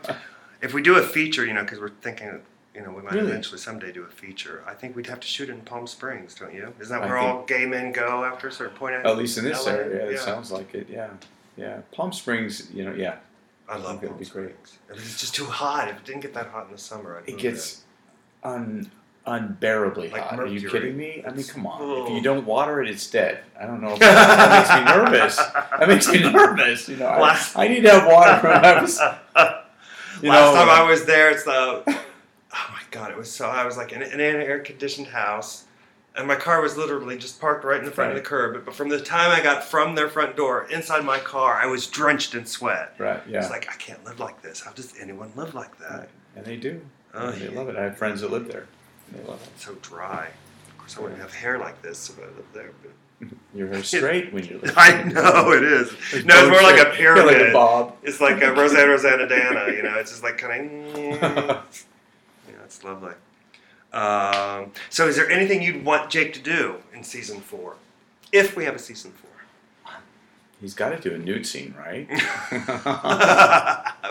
S2: If we do a feature, because we're thinking, we might eventually someday do a feature. I think we'd have to shoot it in Palm Springs, don't you? Isn't that where all gay men go after a certain point?
S1: At least in this area, it sounds like it. Yeah. Palm Springs, yeah.
S2: I love Palm Springs. It's just too hot. If it didn't get that hot in the summer,
S1: it gets unbearably hot. Mercury. Are you kidding me? I mean, come on. If you don't water it, it's dead. I don't know. That makes me nervous. That makes me nervous. I need to have water when I was.
S2: Last time I was there, it's the. Oh my God! It was so. I was like in an air-conditioned house, and my car was literally just parked right in the front of the curb. But from the time I got from their front door inside my car, I was drenched in sweat.
S1: Right. Yeah.
S2: It's like I can't live like this. How does anyone live like that?
S1: Right. And they do. They love it. I have friends that live there. They love it.
S2: It's so dry. Of course, I wouldn't have hair like this if I lived there. But
S1: your hair's straight when you live there.
S2: I know it is. It's more like a pyramid.
S1: Like a bob.
S2: It's like a Rosanna Dana. It's just like kind of. It's lovely. So, is there anything you'd want Jake to do in season 4, if we have a season 4?
S1: He's got to do a nude scene, right?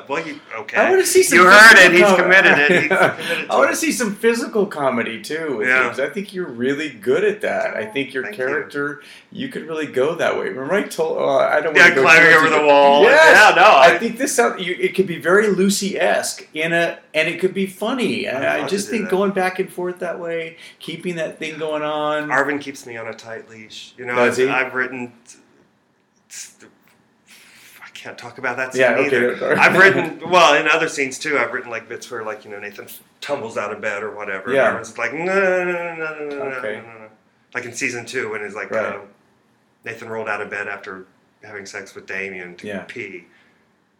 S2: Well, okay.
S1: I want to see some.
S2: You heard it. He's committed.
S1: I want to see some physical comedy too. I think you're really good at that. I think your character, you could really go that way. Remember, I told. I don't want to go
S2: climbing over the wall.
S1: Yes. Yeah, no. I think this it could be very Lucy-esque and it could be funny. I just think going back and forth that way, keeping that thing going on.
S2: Arvin keeps me on a tight leash.
S1: Does he?
S2: I've written. can't talk about that scene
S1: Yeah,
S2: either.
S1: okay.
S2: I've written, well, in other scenes too, I've written like bits where like, Nathan tumbles out of bed or whatever.
S1: Yeah.
S2: And everyone's like, no.
S1: Okay.
S2: Like in season 2 when it's like
S1: Right.
S2: Nathan rolled out of bed after having sex with Damien to
S1: Yeah.
S2: pee.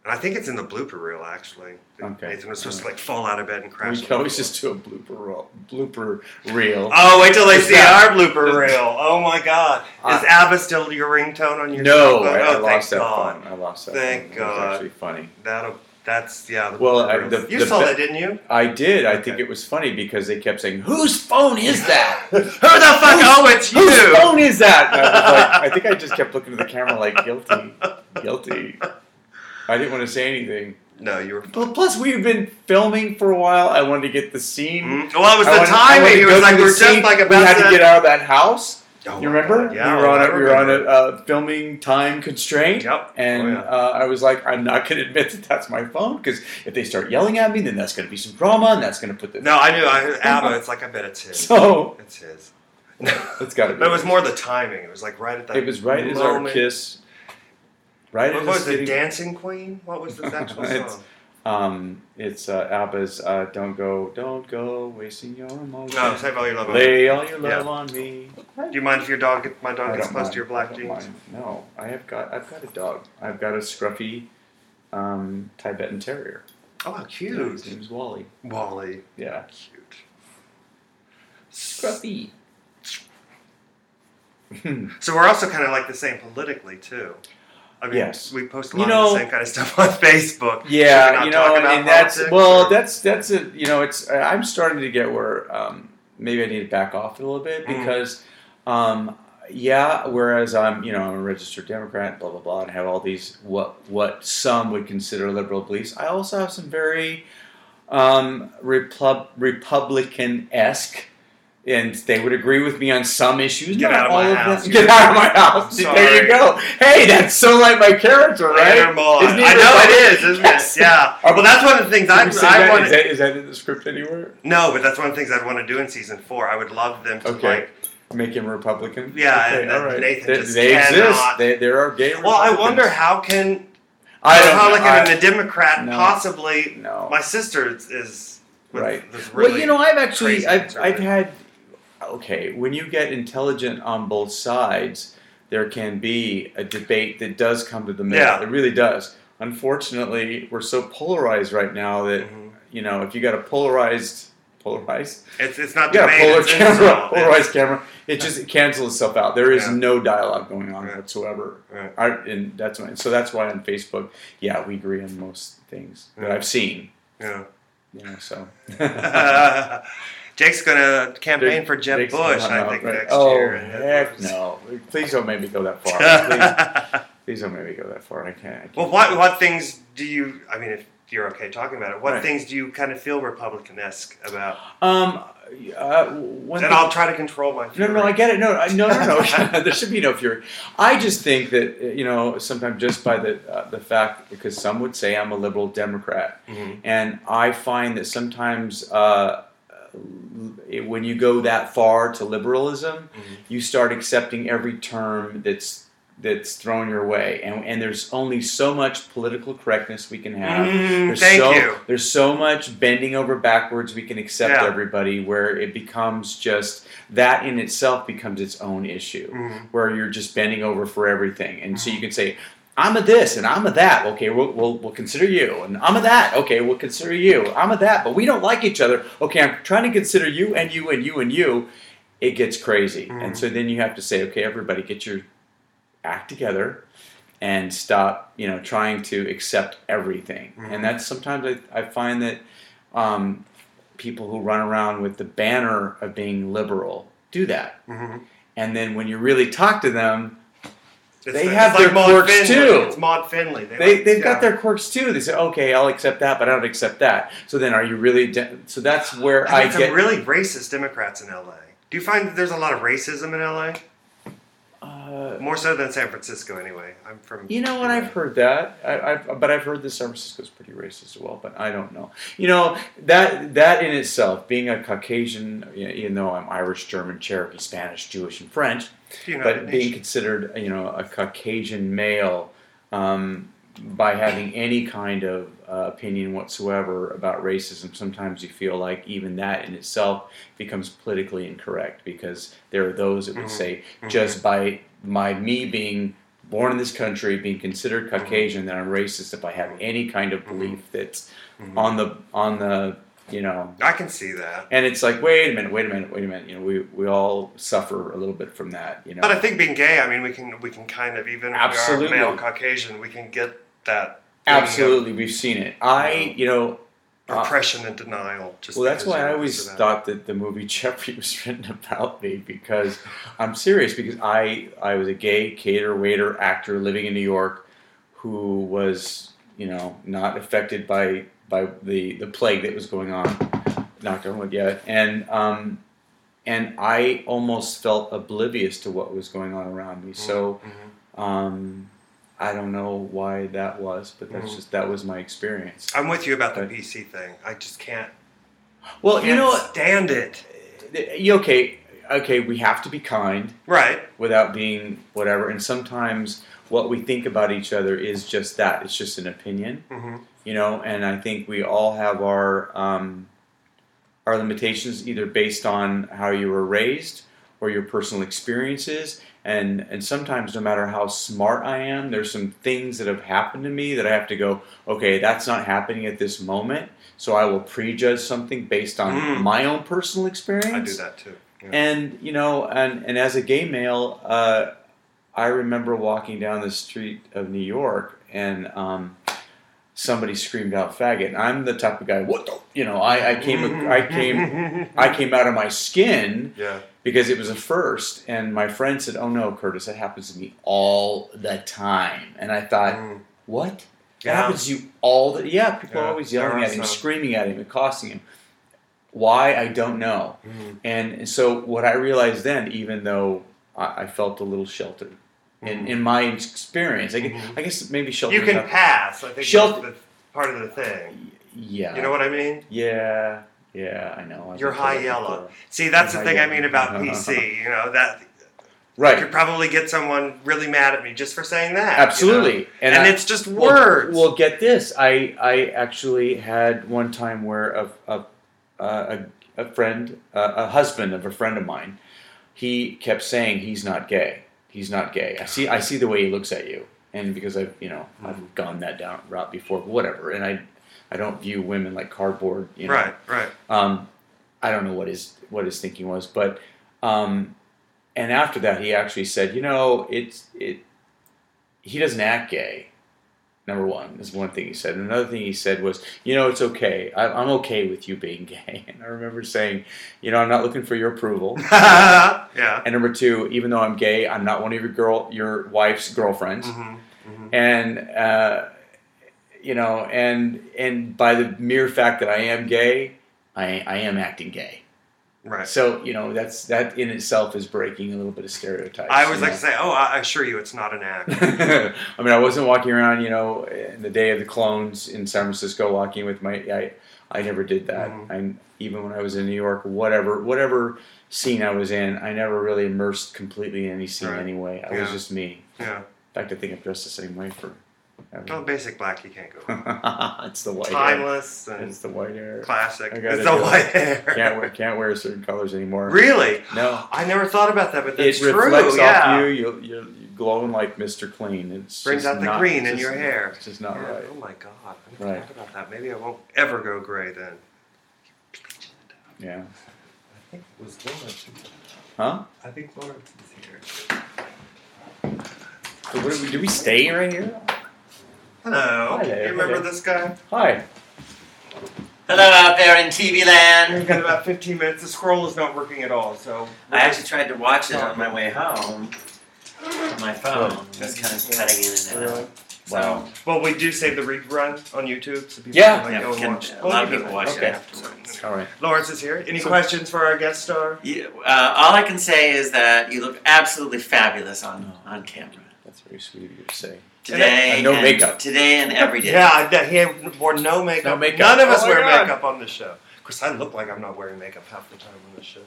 S2: And I think it's in the blooper reel, actually.
S1: Okay.
S2: Nathan was supposed to like fall out of bed and crash.
S1: We can always just do a blooper reel.
S2: Oh, wait till they
S1: Is
S2: see
S1: that-
S2: our blooper reel. Oh my God. Is ABBA still your ringtone on your
S1: No,
S2: cell phone?
S1: I
S2: Oh,
S1: lost
S2: thank
S1: that
S2: God.
S1: phone. I lost that
S2: Thank
S1: phone. It
S2: God.
S1: was actually funny.
S2: That's, yeah. The
S1: Well,
S2: blooper reel. You
S1: the
S2: saw
S1: be-
S2: that, didn't you?
S1: I did. I
S2: Okay.
S1: think it was funny because they kept saying, "Whose phone is that?
S2: Who the fuck? Oh, it's you.
S1: Whose phone is that?" And I was like, I think I just kept looking at the camera like, guilty. I didn't want to say anything.
S2: No, you were.
S1: Plus, we've been filming for a while. I wanted to get the scene.
S2: Well, it was
S1: I
S2: the
S1: wanted
S2: timing.
S1: to
S2: It
S1: go
S2: was like
S1: through
S2: we're
S1: the scene.
S2: just like
S1: We
S2: about
S1: had to get out of that house.
S2: Oh
S1: You
S2: my
S1: remember?
S2: God, yeah,
S1: we were on
S2: remember.
S1: a filming time constraint.
S2: Yep.
S1: And I was like, I'm not going to admit that that's my phone because if they start yelling at me, then that's going to be some drama, and that's going to put the
S2: No, I knew. ABBA. It's like I bet it's his.
S1: So
S2: It's his.
S1: it's got to be.
S2: But it was more the timing. It was like right at that.
S1: It was right as our
S2: moment.
S1: kiss. Right.
S2: What
S1: as
S2: was
S1: the
S2: it? Dancing Queen? What was the actual song?
S1: It's ABBA's "Don't Go, Wasting Your Emotion."
S2: No, Save All Your Love on
S1: Lay all your love
S2: Yeah.
S1: on me.
S2: Do you mind if my dog
S1: I
S2: gets
S1: don't
S2: close
S1: mind.
S2: to your black
S1: I don't
S2: jeans?
S1: mind. No, I've got a dog. I've got a scruffy Tibetan Terrier.
S2: Oh, how
S1: His
S2: cute.
S1: name's Wally.
S2: Wally.
S1: Yeah.
S2: Cute.
S1: Scruffy.
S2: So we're also kind of like the same politically too. I mean,
S1: Yes.
S2: we post a lot of the same kind of stuff on Facebook. Should we
S1: Yeah,
S2: not
S1: you
S2: talk
S1: know,
S2: about
S1: and that's
S2: politics,
S1: well,
S2: or-
S1: that's a it's. I'm starting to get where maybe I need to back off a little bit because, yeah. Whereas I'm a registered Democrat, blah blah blah, and have all these what some would consider liberal beliefs. I also have some very Republican-esque. And they would agree with me on some issues.
S2: Get
S1: not
S2: out of
S1: all
S2: my
S1: them.
S2: house.
S1: Get out of my house.
S2: I'm
S1: There you
S2: sorry.
S1: go. Hey, that's so like my character, right?
S2: Later, Maud.
S1: Isn't it
S2: I know
S1: Republican?
S2: it is, isn't
S1: Yes.
S2: it? Yeah. Well, that's one of the things
S1: Did we say
S2: I
S1: that?
S2: want.
S1: Is that in the script anywhere?
S2: No, but that's one of the things I'd want to do in season 4. I would love them to
S1: Okay. Make him Republican?
S2: Yeah,
S1: Okay,
S2: and
S1: all right.
S2: Nathan
S1: they,
S2: just
S1: they
S2: cannot-
S1: exist. There are gay
S2: Well, I
S1: Republicans.
S2: wonder how can
S1: I don't
S2: how
S1: know.
S2: like a Democrat
S1: No.
S2: possibly.
S1: No.
S2: My sister is with
S1: Right.
S2: this really
S1: Well, I've actually
S2: crazy
S1: I've
S2: conservative.
S1: had when you get intelligent on both sides, there can be a debate that does come to the middle.
S2: Yeah.
S1: It really does. Unfortunately, we're so polarized right now that if you got a polarized.
S2: It's not
S1: Yeah,
S2: debate. It's insult.
S1: polarized camera. It just cancels itself out. There is
S2: Yeah.
S1: no dialogue going on
S2: Right.
S1: whatsoever.
S2: Right.
S1: And so that's why on Facebook, yeah, we agree on most things that
S2: Yeah.
S1: I've seen.
S2: Yeah.
S1: So.
S2: Jake's gonna campaign for Jeb
S1: Jake's
S2: Bush,
S1: not
S2: I
S1: out,
S2: think,
S1: right?
S2: next
S1: Oh,
S2: year.
S1: heck no! Please don't make me go that far. Please don't make me go that far. I can't.
S2: Well, what things do you? I mean, if you're okay talking about it, what
S1: Right.
S2: things do you kind of feel Republican-esque about?
S1: One
S2: And
S1: thing-
S2: I'll try to control my.
S1: No, I get it. No. There should be no fury. I just think that sometimes just by the fact, because some would say I'm a liberal Democrat, and I find that sometimes when you go that far to liberalism, you start accepting every term that's thrown your way, and there's only so much political correctness we can have. There's so much bending over backwards we can accept everybody, where it becomes just that in itself becomes its own issue, where you're just bending over for everything, and so you can say, I'm a this and I'm a that. Okay, we'll consider you, and I'm a that. Okay, we'll consider you. I'm a that, but we don't like each other. Okay, I'm trying to consider you and you and you and you. It gets crazy, and so then you have to say, okay, everybody, get your act together and stop, trying to accept everything. And that's sometimes I find that people who run around with the banner of being liberal do that, and then when you really talk to them. They have their quirks too.
S2: It's Maud Finley.
S1: They've got their quirks too. They say, "Okay, I'll accept that, but I don't accept that." So then, are you really? So that's where I
S2: get some really racist Democrats in LA. Do you find that there's a lot of racism in LA? More so than San Francisco, anyway. I'm from.
S1: I've heard that. But I've heard that San Francisco's pretty racist as well. But I don't know. That in itself, being a Caucasian, even though I'm Irish, German, Cherokee, Spanish, Jewish, and French. But being considered, a Caucasian male, by having any kind of opinion whatsoever about racism, sometimes you feel like even that in itself becomes politically incorrect, because there are those that would say just by me being born in this country, being considered Caucasian, that I'm racist if I have any kind of belief that's on the
S2: I can see that.
S1: And it's like, wait a minute. We all suffer a little bit from that.
S2: But I think being gay, I mean, we can kind of, even if
S1: Absolutely.
S2: we are male Caucasian, we can get that.
S1: Absolutely, we've seen it.
S2: Oppression and denial.
S1: Well, that's why I always thought that the movie Jeopardy was written about me, because I'm serious. Because I was a gay caterer, waiter, actor living in New York, who was not affected by the plague that was going on, knock on wood yet, and I almost felt oblivious to what was going on around me. So I don't know why that was, but that was my experience.
S2: I'm with you about the PC thing. I just can't.
S1: Well,
S2: stand it.
S1: Okay, we have to be kind,
S2: right,
S1: without being whatever. And sometimes what we think about each other is just that. It's just an opinion. And I think we all have our limitations, either based on how you were raised or your personal experiences. And sometimes, no matter how smart I am, there's some things that have happened to me that I have to go, okay, that's not happening at this moment, so I will prejudge something based on my own personal experience.
S2: I do that too. Yeah.
S1: And and as a gay male, I remember walking down the street of New York, and somebody screamed out "faggot." And I'm the type of guy, what the, I came out of my skin.
S2: Yeah.
S1: Because it was a first, and my friend said, "Oh no, Curtis, that happens to me all the time." And I thought, "What? That happens to you all the?" Yeah, people are always yelling at him, screaming at him, accosting him. Why? I don't know. And so what I realized then, even though I felt a little sheltered in my experience, I guess maybe sheltered.
S2: You can pass. I think that's part of the thing.
S1: Yeah.
S2: You know what I mean?
S1: Yeah. Yeah, I know.
S2: You're high yellow. See, that's the thing I mean about PC. That
S1: right.
S2: I could probably get someone really mad at me just for saying that.
S1: Absolutely.
S2: And it's just words.
S1: Well, get this. I actually had one time where a friend, a husband of a friend of mine, he kept saying he's not gay. He's not gay. I see the way he looks at you, and because I've gone that route before, whatever, and I don't view women like cardboard.
S2: Right.
S1: I don't know what his thinking was, but and after that he actually said, he doesn't act gay. Number one is one thing he said. And another thing he said was, it's okay. I'm okay with you being gay. And I remember saying, I'm not looking for your approval.
S2: Yeah.
S1: And number two, even though I'm gay, I'm not one of your wife's girlfriends. And and by the mere fact that I am gay, I am acting gay.
S2: Right.
S1: So, that in itself is breaking a little bit of stereotypes.
S2: I always like to say, I assure you it's not an act.
S1: I mean, I wasn't walking around, in the Day of the Clones in San Francisco walking with I never did that. Even when I was in New York, whatever scene I was in, I never really immersed completely in any scene anyway. I was just me.
S2: Yeah.
S1: In fact, I think I'm dressed the same way for...
S2: basic black, you can't go wrong.
S1: It's the white
S2: Timeless
S1: hair.
S2: And
S1: it's the white hair.
S2: Classic. It's the white hair.
S1: Can't wear certain colors anymore.
S2: Really?
S1: No.
S2: I never thought about that, but that's
S1: true. It reflects off you. You're glowing like Mr. Clean. It
S2: brings out the green in your hair.
S1: It's just not right.
S2: Oh my God. I never thought about that. Maybe I won't ever go gray then.
S1: Yeah.
S2: I think it was Lawrence.
S1: Huh?
S2: I think Lawrence is here.
S1: So did we stay right here?
S2: Hello. You remember this guy?
S1: Hi.
S3: Hello out there in TV land.
S2: We've got about 15 minutes. The scroll is not working at all, so...
S3: I actually tried to watch it on my way home on my phone. Just kind of cutting in and out.
S1: Wow.
S2: Well, we do save the rerun on YouTube, so people
S1: can
S2: go and watch.
S3: A lot of people watch it
S2: afterwards.
S1: All right.
S2: Lawrence is here. Any questions for our guest star?
S3: All I can say is that you look absolutely fabulous on camera.
S1: That's very sweet of you to say.
S3: Today
S1: and no makeup.
S3: Today and every day.
S2: Yeah, he wore no makeup.
S1: No makeup.
S2: None of us wear
S1: God.
S2: makeup on the show. Of course, I look like I'm not wearing makeup half the time on the show.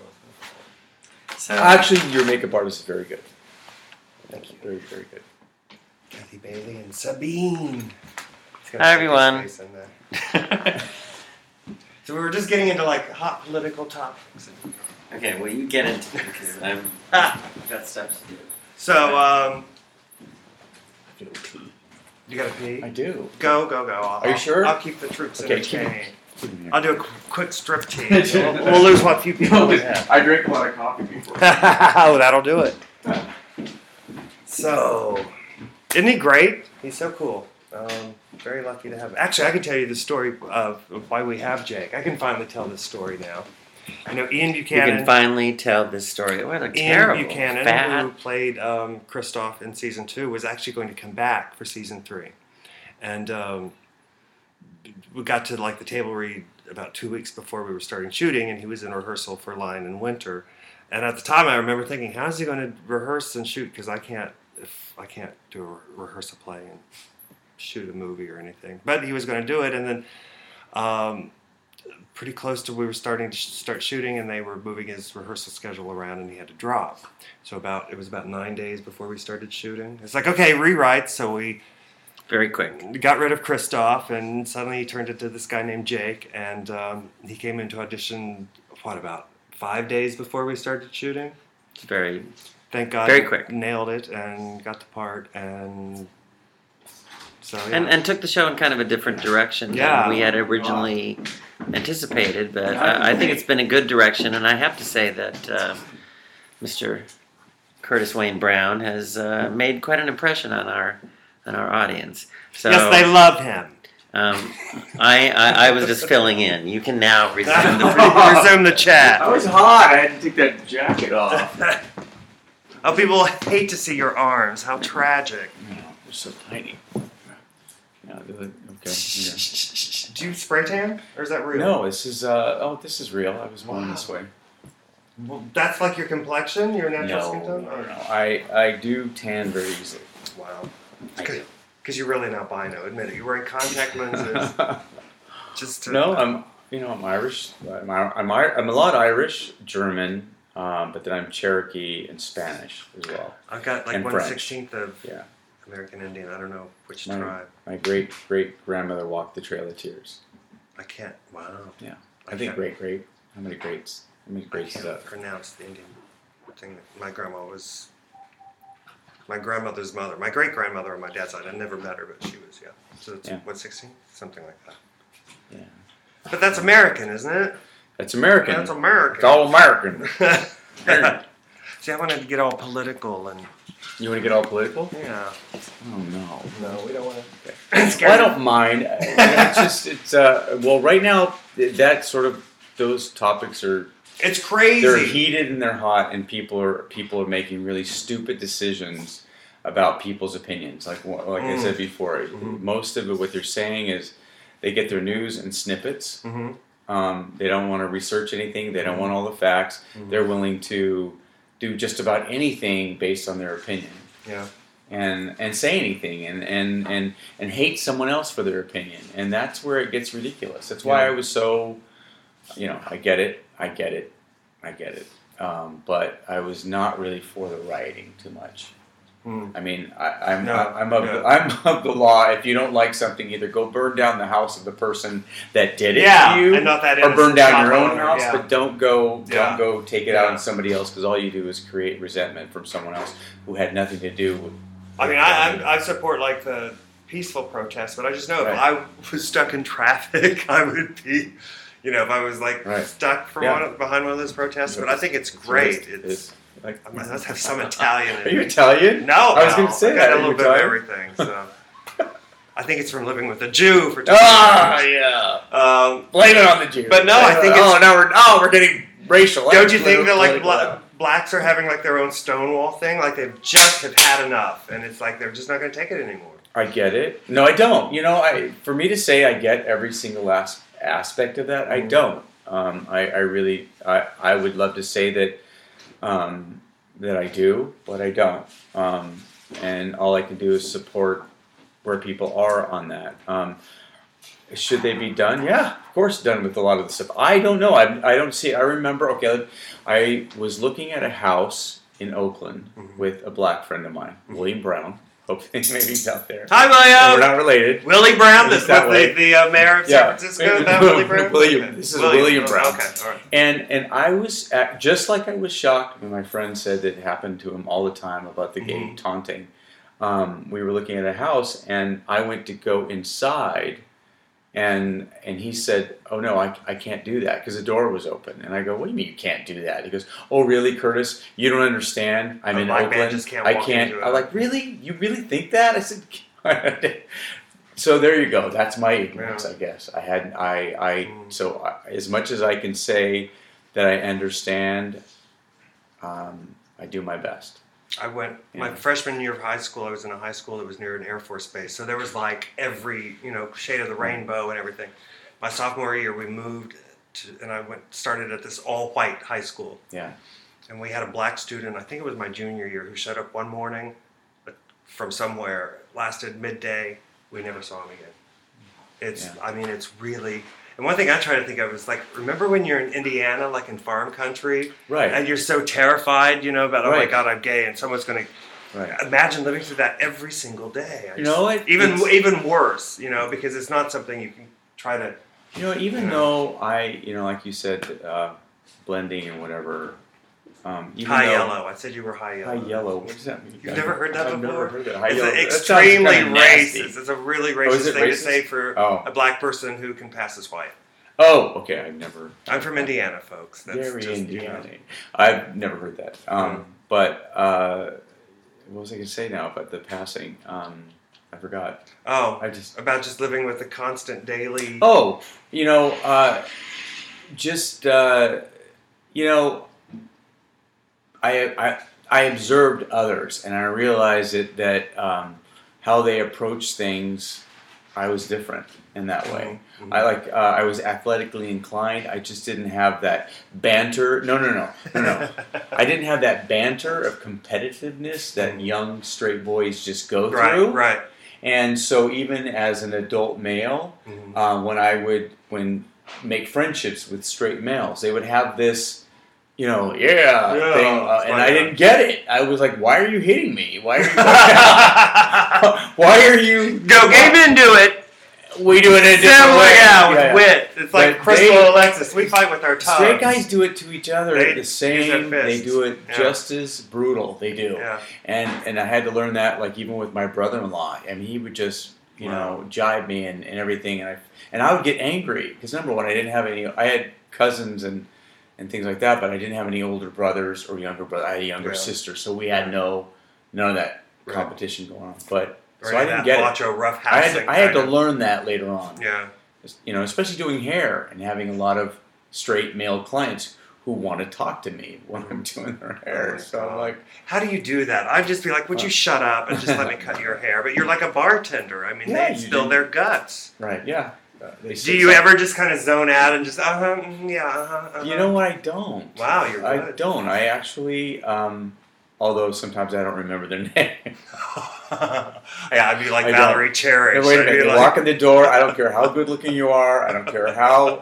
S3: So,
S1: actually, your makeup artist is very good.
S2: Thank you.
S1: Very, very good.
S2: Kathy Bailey and Sabine.
S3: Hi, everyone.
S2: So we were just getting into like hot political topics.
S3: Okay, well, you get into it because I've got stuff to do.
S2: So, you gotta pee?
S1: I do.
S2: Go.
S1: Are you sure?
S2: I'll keep the troops
S1: Okay,
S2: entertained. I'll do a quick strip tease. We'll lose what few people we have.
S1: I drink a lot of coffee before.
S2: Oh, that'll do it. So, isn't he great? He's so cool. Very lucky to have him. Actually, I can tell you the story of why we have Jake. I can finally tell this story now. You know, Ian Buchanan.
S3: You can finally tell this story. What a terrible,
S2: Ian Buchanan,
S3: fat.
S2: who played Kristoff in season 2, was actually going to come back for season 3, and we got to like the table read about 2 weeks before we were starting shooting, and he was in rehearsal for Lion in Winter. And at the time, I remember thinking, "How's he going to rehearse and shoot? Because I can't do a rehearsal play and shoot a movie or anything." But he was going to do it, and then pretty close to we were starting to start shooting, and they were moving his rehearsal schedule around, and he had to drop. So it was about 9 days before we started shooting. It's like, okay, rewrite. So we
S3: Very quick.
S2: got rid of Kristoff, and suddenly he turned into this guy named Jake, and he came into audition, about 5 days before we started shooting?
S3: Very,
S2: Thank God.
S3: very quick.
S2: Nailed it and got the part, and so yeah.
S3: And took the show in kind of a different direction than we had originally anticipated, but I think it's been a good direction, and I have to say that Mr. Curtis Wayne Brown has made quite an impression on our audience. So,
S2: yes, they love him.
S3: I was just filling in. You can now resume
S2: Resume the chat.
S1: I was hot. I had to take that jacket off.
S2: Oh, people hate to see your arms. How tragic.
S1: No, they're so tiny. Yeah, okay. Yeah.
S2: Do you spray tan, or is that real?
S1: No, this is this is real. I was born this way.
S2: Well, that's like your complexion, your natural skin tone?
S1: No. I do tan very easily.
S2: Wow.
S1: I do.
S2: Because you're really an albino, admit it. You're wearing contact lenses. Just to,
S1: No, I'm Irish. I'm a lot Irish, German, but then I'm Cherokee and Spanish as well.
S2: I've got like
S1: and
S2: 1/16 of
S1: Yeah.
S2: American Indian. I don't know which tribe.
S1: My great grandmother walked the Trail of Tears.
S2: I can't. Wow.
S1: Yeah. I think great. How many greats? How many greats is
S2: I can't
S1: that?
S2: pronounce the Indian thing. My grandma was my grandmother's mother. My great grandmother on my dad's side. I never met her, but she was, yeah. So it's 1/16? Something like that.
S1: Yeah.
S2: But that's American, isn't it?
S1: That's American.
S2: That's American.
S1: It's all American.
S2: See, I wanted to get all political and.
S1: You want to get all political?
S2: Yeah.
S1: Oh no.
S2: No, we don't want to.
S1: Well, I don't mind. Well, right now those topics are.
S2: It's crazy.
S1: They're heated and they're hot, and people are making really stupid decisions about people's opinions. Like I said before, most of it, what they're saying is they get their news in snippets. Mm-hmm. They don't want to research anything. They don't want all the facts. Mm-hmm. They're willing to do just about anything based on their opinion. Yeah. And say anything and hate someone else for their opinion. And that's where it gets ridiculous. That's why I was so, I get it. But I was not really for the rioting too much. I mean, I'm of the law. If you don't like something, either go burn down the house of the person that did it to you,
S2: and not that
S1: or burn down your own
S2: owner,
S1: house. But don't go take it out on
S2: Yeah.
S1: somebody else, because all you do is create resentment from someone else who had nothing to do with.
S2: I mean, I support like the peaceful protests, but I just know if I was stuck in traffic, I would be, if I was like stuck behind one of those protests. But I think it's great. It's like I must have some Italian.
S1: Are you Italian?
S2: No,
S1: I was going to say
S2: I got a little bit of everything. So I think it's from living with a Jew for 2 years.
S1: Yeah. Blame it on the Jew.
S2: But no, I think
S1: we're getting racial.
S2: Don't you think that like blacks are having like their own Stonewall thing? Like they've just have had enough, and it's like they're just not going to take it anymore.
S1: I get it. No, I don't. For me to say I get every single aspect of that, I don't. I would love to say that I do, but I don't. And all I can do is support where people are on that. Should they be done? Yeah, of course, done with a lot of the stuff. I don't know. I don't see. I remember. Okay, I was looking at a house in Oakland with a black friend of mine, William Brown, Hopefully, maybe he's out there.
S2: Hi, William.
S1: We're not related.
S2: Willie Brown,
S1: At least
S2: the mayor of San Francisco. That Willie Brown.
S1: This is William Brown.
S2: Okay, all right.
S1: And I was just like I was shocked when my friend said that it happened to him all the time about the gay taunting. We were looking at a house, and I went to go inside, and he said, "Oh no, I can't do that because the door was open." And I go, "What do you mean you can't do that?" He goes, "Oh really, Curtis? You don't understand. I'm in Oakland.
S2: I can't."
S1: I'm like, "Really? You really think that?" I said. So there you go. That's my ignorance, I guess. So as much as I can say that I understand, I do my best.
S2: My freshman year of high school, I was in a high school that was near an Air Force base. So there was like every, shade of the rainbow and everything. My sophomore year, we moved and I started at this all-white high school.
S1: Yeah.
S2: And we had a black student, I think it was my junior year, who showed up one morning from somewhere, lasted midday. We never saw him again. It's really... And one thing I try to think of is, like, remember when you're in Indiana, like in farm country?
S1: Right.
S2: And you're so terrified, about, oh my God, I'm gay, and someone's going to...
S1: Right.
S2: Imagine living through that every single day.
S1: Even
S2: worse, because it's not something you can try to...
S1: though I, like you said, blending and whatever...
S2: yellow. I said you were high yellow.
S1: High yellow. What does that mean?
S2: You've never heard that before?
S1: I've never heard that. High
S2: it's
S1: yellow.
S2: Extremely racist. It's a really racist thing
S1: racist?
S2: to say for a black person who can pass as white.
S1: Oh, okay. I've never.
S2: I'm from Indiana, folks. That's
S1: very
S2: just,
S1: Indiana. I've never heard that. But what was I going to say now about the passing? I forgot.
S2: Oh, about just living with the constant daily.
S1: Oh, I observed others, and I realized that how they approach things, I was different in that way.
S2: Mm-hmm.
S1: I was athletically inclined. I just didn't have that banter. No. I didn't have that banter of competitiveness that young straight boys just go through.
S2: Right.
S1: And so even as an adult male, when I would make friendships with straight males, they would have this... thing, and I didn't get it. I was like, "Why are you hitting me? Why are you
S2: go game into it?
S1: We do it in a different way."
S2: With wit. It's like Crystal and Alexis. We fight with our tongues.
S1: Straight guys do it to each other the same.
S2: They
S1: do it just as brutal. They do.
S2: Yeah.
S1: And I had to learn that, like, even with my brother-in-law. I mean, he would just jibe me and everything, and I would get angry because, number one, I didn't have any. I had cousins and things like that, but I didn't have any older brothers or younger brothers. I had a younger sister, so we had none of that competition going on. But so I didn't get
S2: macho,
S1: it.
S2: rough
S1: I had to learn that later on.
S2: Yeah,
S1: especially doing hair and having a lot of straight male clients who want to talk to me when I'm doing their hair. So I'm like,
S2: how do you do that? I'd just be like, would you shut up and just let me cut your hair? But you're like a bartender. I mean, they spill their guts.
S1: Right? Yeah.
S2: Do you ever just kind of zone out and just
S1: You know what? I don't.
S2: Wow, you're good.
S1: I don't. I actually, although sometimes I don't remember their name.
S2: I'd be like Valerie Cherish.
S1: No, wait a minute. You walk in the door. I don't care how good looking you are. I don't care how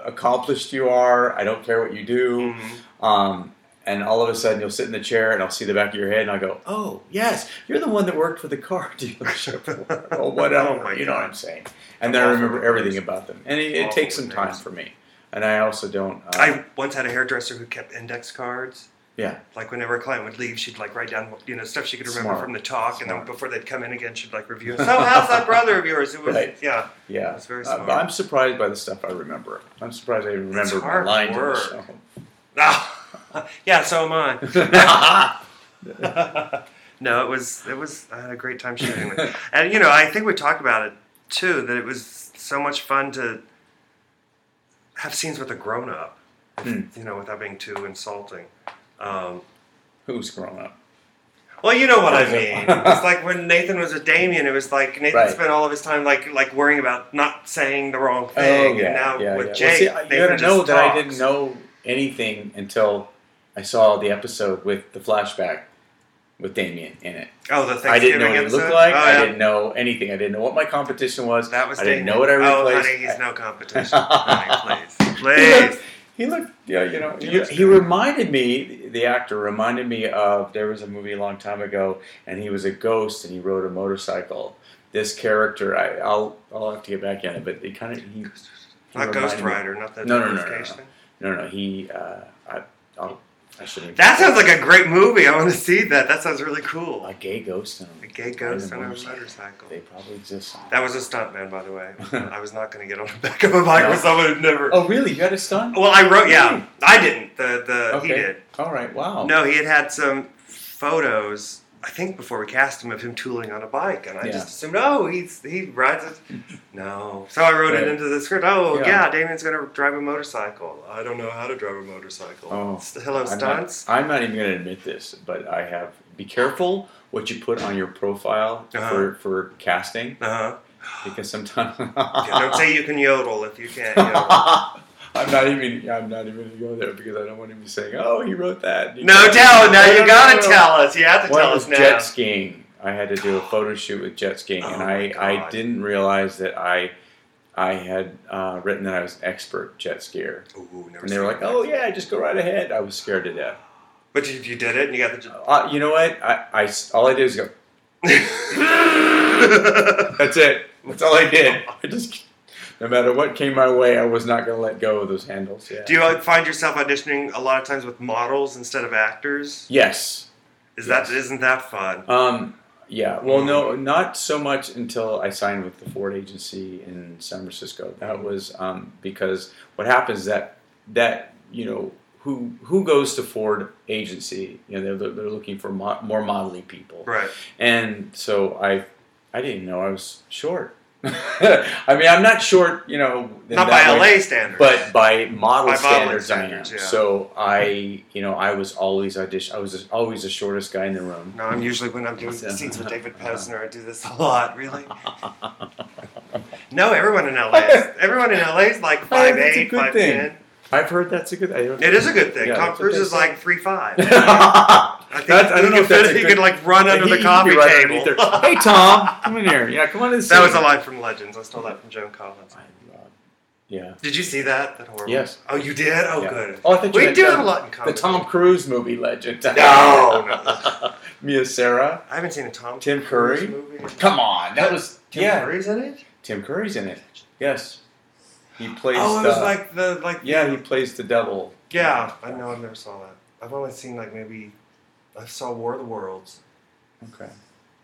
S1: accomplished you are. I don't care what you do. Mm-hmm. And all of a sudden, you'll sit in the chair, and I'll see the back of your head, and I'll go, "Oh, yes, you're the one that worked for the car dealership, or whatever."
S2: Oh,
S1: you know what I'm saying? And then I remember everything about them, and it takes some time for me. And I also don't.
S2: I once had a hairdresser who kept index cards.
S1: Yeah.
S2: Like whenever a client would leave, she'd like write down stuff she could remember from the talk, and then before they'd come in again, she'd like review. So how's that brother of yours? It was yeah. It was very smart.
S1: But I'm surprised by the stuff I remember. I'm surprised I remember my lines.
S2: Yeah, so am I. No, it was. I had a great time shooting it, and I think we talked about it too. That it was so much fun to have scenes with a grown-up, without being too insulting.
S1: Who's grown up?
S2: Well, you know what I mean. It's like when Nathan was with Damien, it was like Nathan spent all of his time like worrying about not saying the wrong thing, and now with Jake,
S1: you gotta know that I didn't know anything until I saw the episode with the flashback with Damien in it.
S2: Oh, the Thanksgiving
S1: I didn't know what he looked like.
S2: Oh,
S1: I didn't know anything. I didn't know what my competition was.
S2: That was
S1: I didn't know what I replaced.
S2: Oh, honey, he's no competition. Honey, please.
S1: He looked, yeah,
S2: looks
S1: he
S2: good.
S1: reminded me, the actor reminded me of, there was a movie a long time ago, and he was a ghost, and he rode a motorcycle. This character, I'll have to get back in it, but it kind of, he
S2: Not Ghost
S1: reminded me-
S2: Rider, not the
S1: No,
S2: Nicolas Cage thing.
S1: No, he, I shouldn't.
S2: That sounds like a great movie. I want to see that. That sounds really cool.
S1: A gay ghost.
S2: A gay ghost on a motorcycle.
S1: They probably exist.
S2: That was a stuntman, by the way. I was not going to get on the back of a bike with someone who'd never.
S1: Oh, really? You had a stunt?
S2: Well, I wrote. Yeah, I didn't.
S1: Okay.
S2: He did.
S1: All right. Wow.
S2: No, he had some photos. I think before we cast him of him tooling on a bike, and I just assumed, oh, he rides it. No, so I wrote it into the script. Oh, yeah, Damien's going to drive a motorcycle. I don't know how to drive a motorcycle.
S1: Oh,
S2: hello, stunts.
S1: I'm not even going to admit this, but I have. Be careful what you put on your profile for casting, because sometimes.
S2: Don't say you can yodel if you can't yodel.
S1: I'm not even going to go there because I don't want him to say, "Oh, he wrote that."
S2: You gotta tell us. You have to tell us now.
S1: Jet skiing. I had to do a photo shoot with jet skiing, and I didn't realize that I had written that I was an expert jet skier.
S2: Ooh, never.
S1: And they were like, "Oh yeah, just go right ahead." I was scared to death.
S2: But you did it, and you got the job.
S1: You know what? All I did was go. That's it. That's all I did. No matter what came my way, I was not going to let go of those handles. Yeah.
S2: Do you find yourself auditioning a lot of times with models instead of actors?
S1: Yes.
S2: Isn't that fun?
S1: Yeah. Well, no, not so much until I signed with the Ford agency in San Francisco. That was because what happens is that who goes to Ford agency? They're looking for more modeling people.
S2: Right.
S1: And so I didn't know I was short. I mean, I'm not short, not
S2: by LA standards,
S1: but by model standards, I am.
S2: Yeah.
S1: So I was always audition. I was always the shortest guy in the room.
S2: No, I'm usually when I'm doing scenes with David Posner, I do this a lot. Really? No, everyone in LA is like 5'8", 5'10".
S1: I've heard that's a good thing.
S2: It is a good thing.
S1: Yeah,
S2: Tom Cruise is like 3'5".
S1: I don't know if that's
S2: he could like run under the coffee table.
S1: Hey Tom, come in here. Yeah, come on in.
S2: That was a line from Legends. I stole that from Joan Collins.
S1: Yeah.
S2: Did you see that? That horrible.
S1: Yes.
S2: Oh, you did? Oh, good.
S1: Oh, I thought
S2: we do have a lot in common.
S1: The Tom Cruise movie Legend.
S2: No.
S1: Mia Sara.
S2: I haven't seen a Tom
S1: Tim
S2: Cruise
S1: Curry.
S2: movie.
S1: Come on, that was
S2: Tim Curry's in it.
S1: Tim Curry's in it. Yes. He plays.
S2: Oh, it was like.
S1: Yeah, he plays the devil.
S2: Yeah, I know. I never saw that. I've only seen maybe. I saw War of the Worlds.
S1: Okay.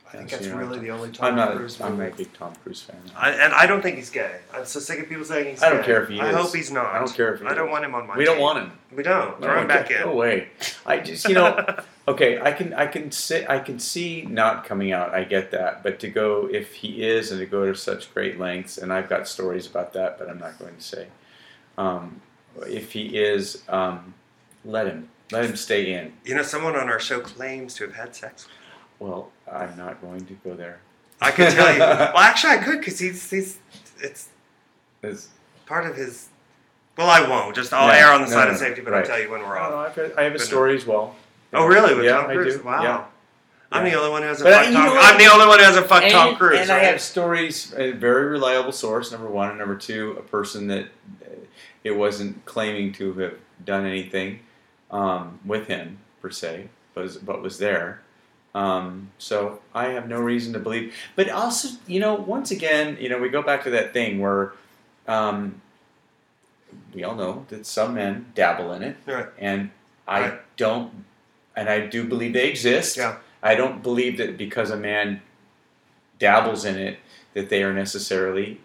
S2: I think that's really the only Tom Cruise movie.
S1: I'm not a big Tom Cruise fan.
S2: And I don't think he's gay. I'm so sick of people saying he's gay.
S1: I don't care if he is.
S2: I hope he's not.
S1: I don't care if he is.
S2: I don't want him on my team.
S1: We don't want him.
S2: We don't. Throw him back in.
S1: Go away. I just, okay, I can see not coming out. I get that. But to go, if he is, and to go to such great lengths, and I've got stories about that, but I'm not going to say. If he is, let him stay in.
S2: Someone on our show claims to have had sex.
S1: Well, I'm not going to go there.
S2: I could tell you. Well, actually, I could because it's part of his. Well, I won't. Just I'll err on the side of safety, but I'll tell you when we're off.
S1: I have a story as well.
S2: Oh, really? With Tom Cruise?
S1: I do.
S2: Wow.
S1: Yeah.
S2: I'm the only one who hasn't fucked Tom. I'm the only one who hasn't fucked Tom Cruise.
S1: And I have stories. A very reliable source. Number one, and number two, a person that it wasn't claiming to have done anything with him per se, but was there. So I have no reason to believe. But also, once again, we go back to that thing where we all know that some men dabble in it,
S2: right.
S1: And I do believe they exist.
S2: Yeah.
S1: I don't believe that because a man dabbles in it that they are necessarily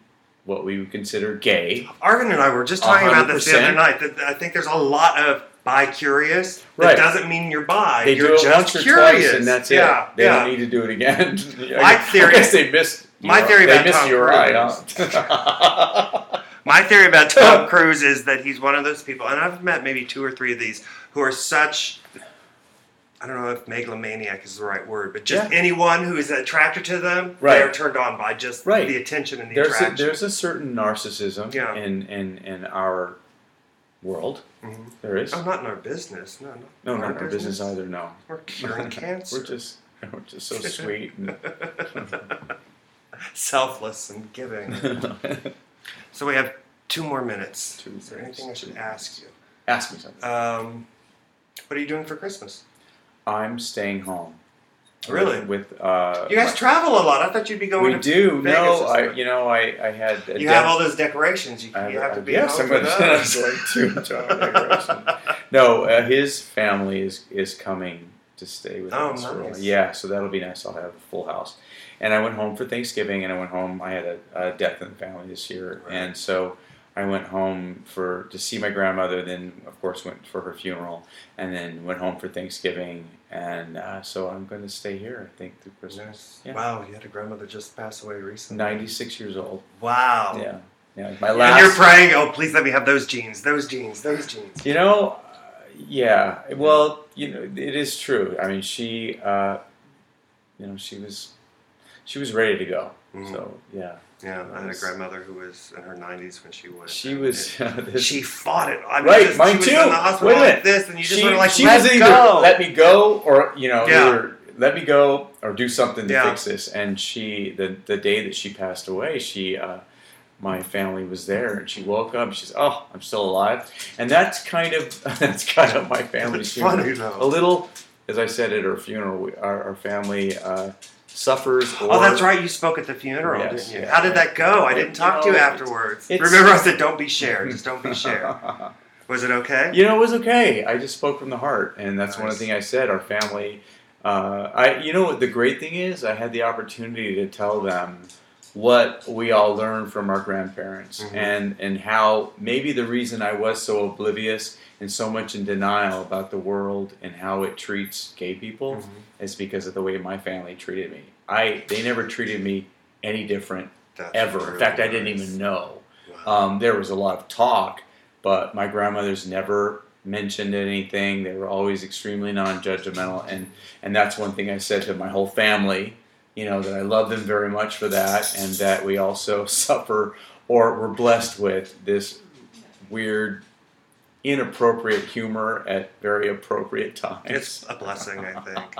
S1: what we would consider gay.
S2: Arvin and I were just talking about this the other night. That I think there's a lot of bi-curious. That doesn't mean you're bi.
S1: They
S2: you're
S1: do it
S2: just
S1: once or
S2: curious.
S1: twice, and that's it. They don't need to do it again.
S2: My theory.
S1: I guess they missed.
S2: My theory about Tom Cruise. My theory about Tom Cruise is that he's one of those people, and I've met maybe 2 or 3 of these who are such. I don't know if megalomaniac is the right word, but just anyone who is attracted to them, they're turned on by just the attention and the attraction.
S1: There's a certain narcissism in our world. Mm-hmm. There is.
S2: Oh, not in our business.
S1: No, not in our business either. No,
S2: we're curing cancer.
S1: We're just so sweet and
S2: selfless and giving. So we have 2 more minutes. Is there anything I should ask you?
S1: Ask me something.
S2: What are you doing for Christmas?
S1: I'm staying home.
S2: Really?
S1: With
S2: you guys travel a lot. I thought you'd be going.
S1: We do.
S2: Vegas
S1: no, I had.
S2: You have all those decorations. You have to be home for those.
S1: I'm going to decoration. No, his family is coming to stay with us.
S2: Nice.
S1: Yeah, so that'll be nice. I'll have a full house. And I went home for Thanksgiving, and I went home. I had a death in the family this year,
S2: right.
S1: And so I went home to see my grandmother. Then, of course, went for her funeral, and then went home for Thanksgiving. And so I'm going to stay here, I think, through Christmas.
S2: Nice.
S1: Yeah.
S2: Wow, you had a grandmother just pass away recently.
S1: 96 years old.
S2: Wow.
S1: Yeah. My last.
S2: And you're praying, oh, please let me have those genes, those genes, those genes.
S1: You know, yeah. Well, it is true. I mean, she was ready to go.
S2: Mm-hmm.
S1: So yeah.
S2: Yeah, I had a grandmother who was in her 90s when she went.
S1: She was.
S2: She fought it. I mean,
S1: right, mine too.
S2: She was in the hospital like this, and you just were like,
S1: she was either let me go, or either let me go or do something to fix this. And the day that she passed away, my family was there, and she woke up. She said, "Oh, I'm still alive," and that's kind of my family's humor.
S2: Funny though.
S1: A little, as I said at her funeral, our family. Suffers.
S2: Oh, that's right. You spoke at the funeral,
S1: yes,
S2: didn't you?
S1: Yeah.
S2: How did that go? I didn't talk to you afterwards. Remember, I said, "Don't be shared. Just don't be shared." Was it okay?
S1: It was okay. I just spoke from the heart, and that's
S2: nice.
S1: one of the things I said. Our family. What the great thing is, I had the opportunity to tell them what we all learned from our grandparents,
S2: mm-hmm.
S1: and how maybe the reason I was so oblivious and so much in denial about the world and how it treats gay people is because of the way my family treated me. They never treated me any different ever.
S2: Really
S1: in fact,
S2: nice.
S1: I didn't even know.
S2: Wow.
S1: There was a lot of talk, but my grandmothers never mentioned anything. They were always extremely non-judgmental, and that's one thing I said to my whole family. That I love them very much for that, and that we also suffer or we're blessed with this weird, inappropriate humor at very appropriate times.
S2: It's a blessing, I think.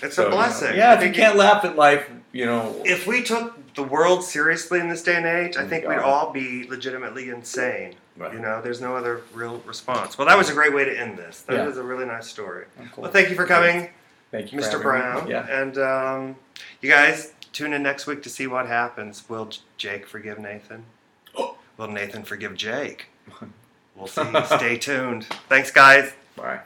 S2: It's a blessing.
S1: Yeah, if you can't laugh at life,
S2: If we took the world seriously in this day and age, I think we'd all be legitimately insane.
S1: Right.
S2: There's no other real response. Well, that was a great way to end this. That was a really nice story.
S1: Cool.
S2: Well, thank you for coming.
S1: Thank you,
S2: Mr. Brown.
S1: Me. Yeah.
S2: And you guys tune in next week to see what happens. Will Jake forgive Nathan?
S1: Oh.
S2: Will Nathan forgive Jake? We'll see. Stay tuned. Thanks, guys.
S1: Bye.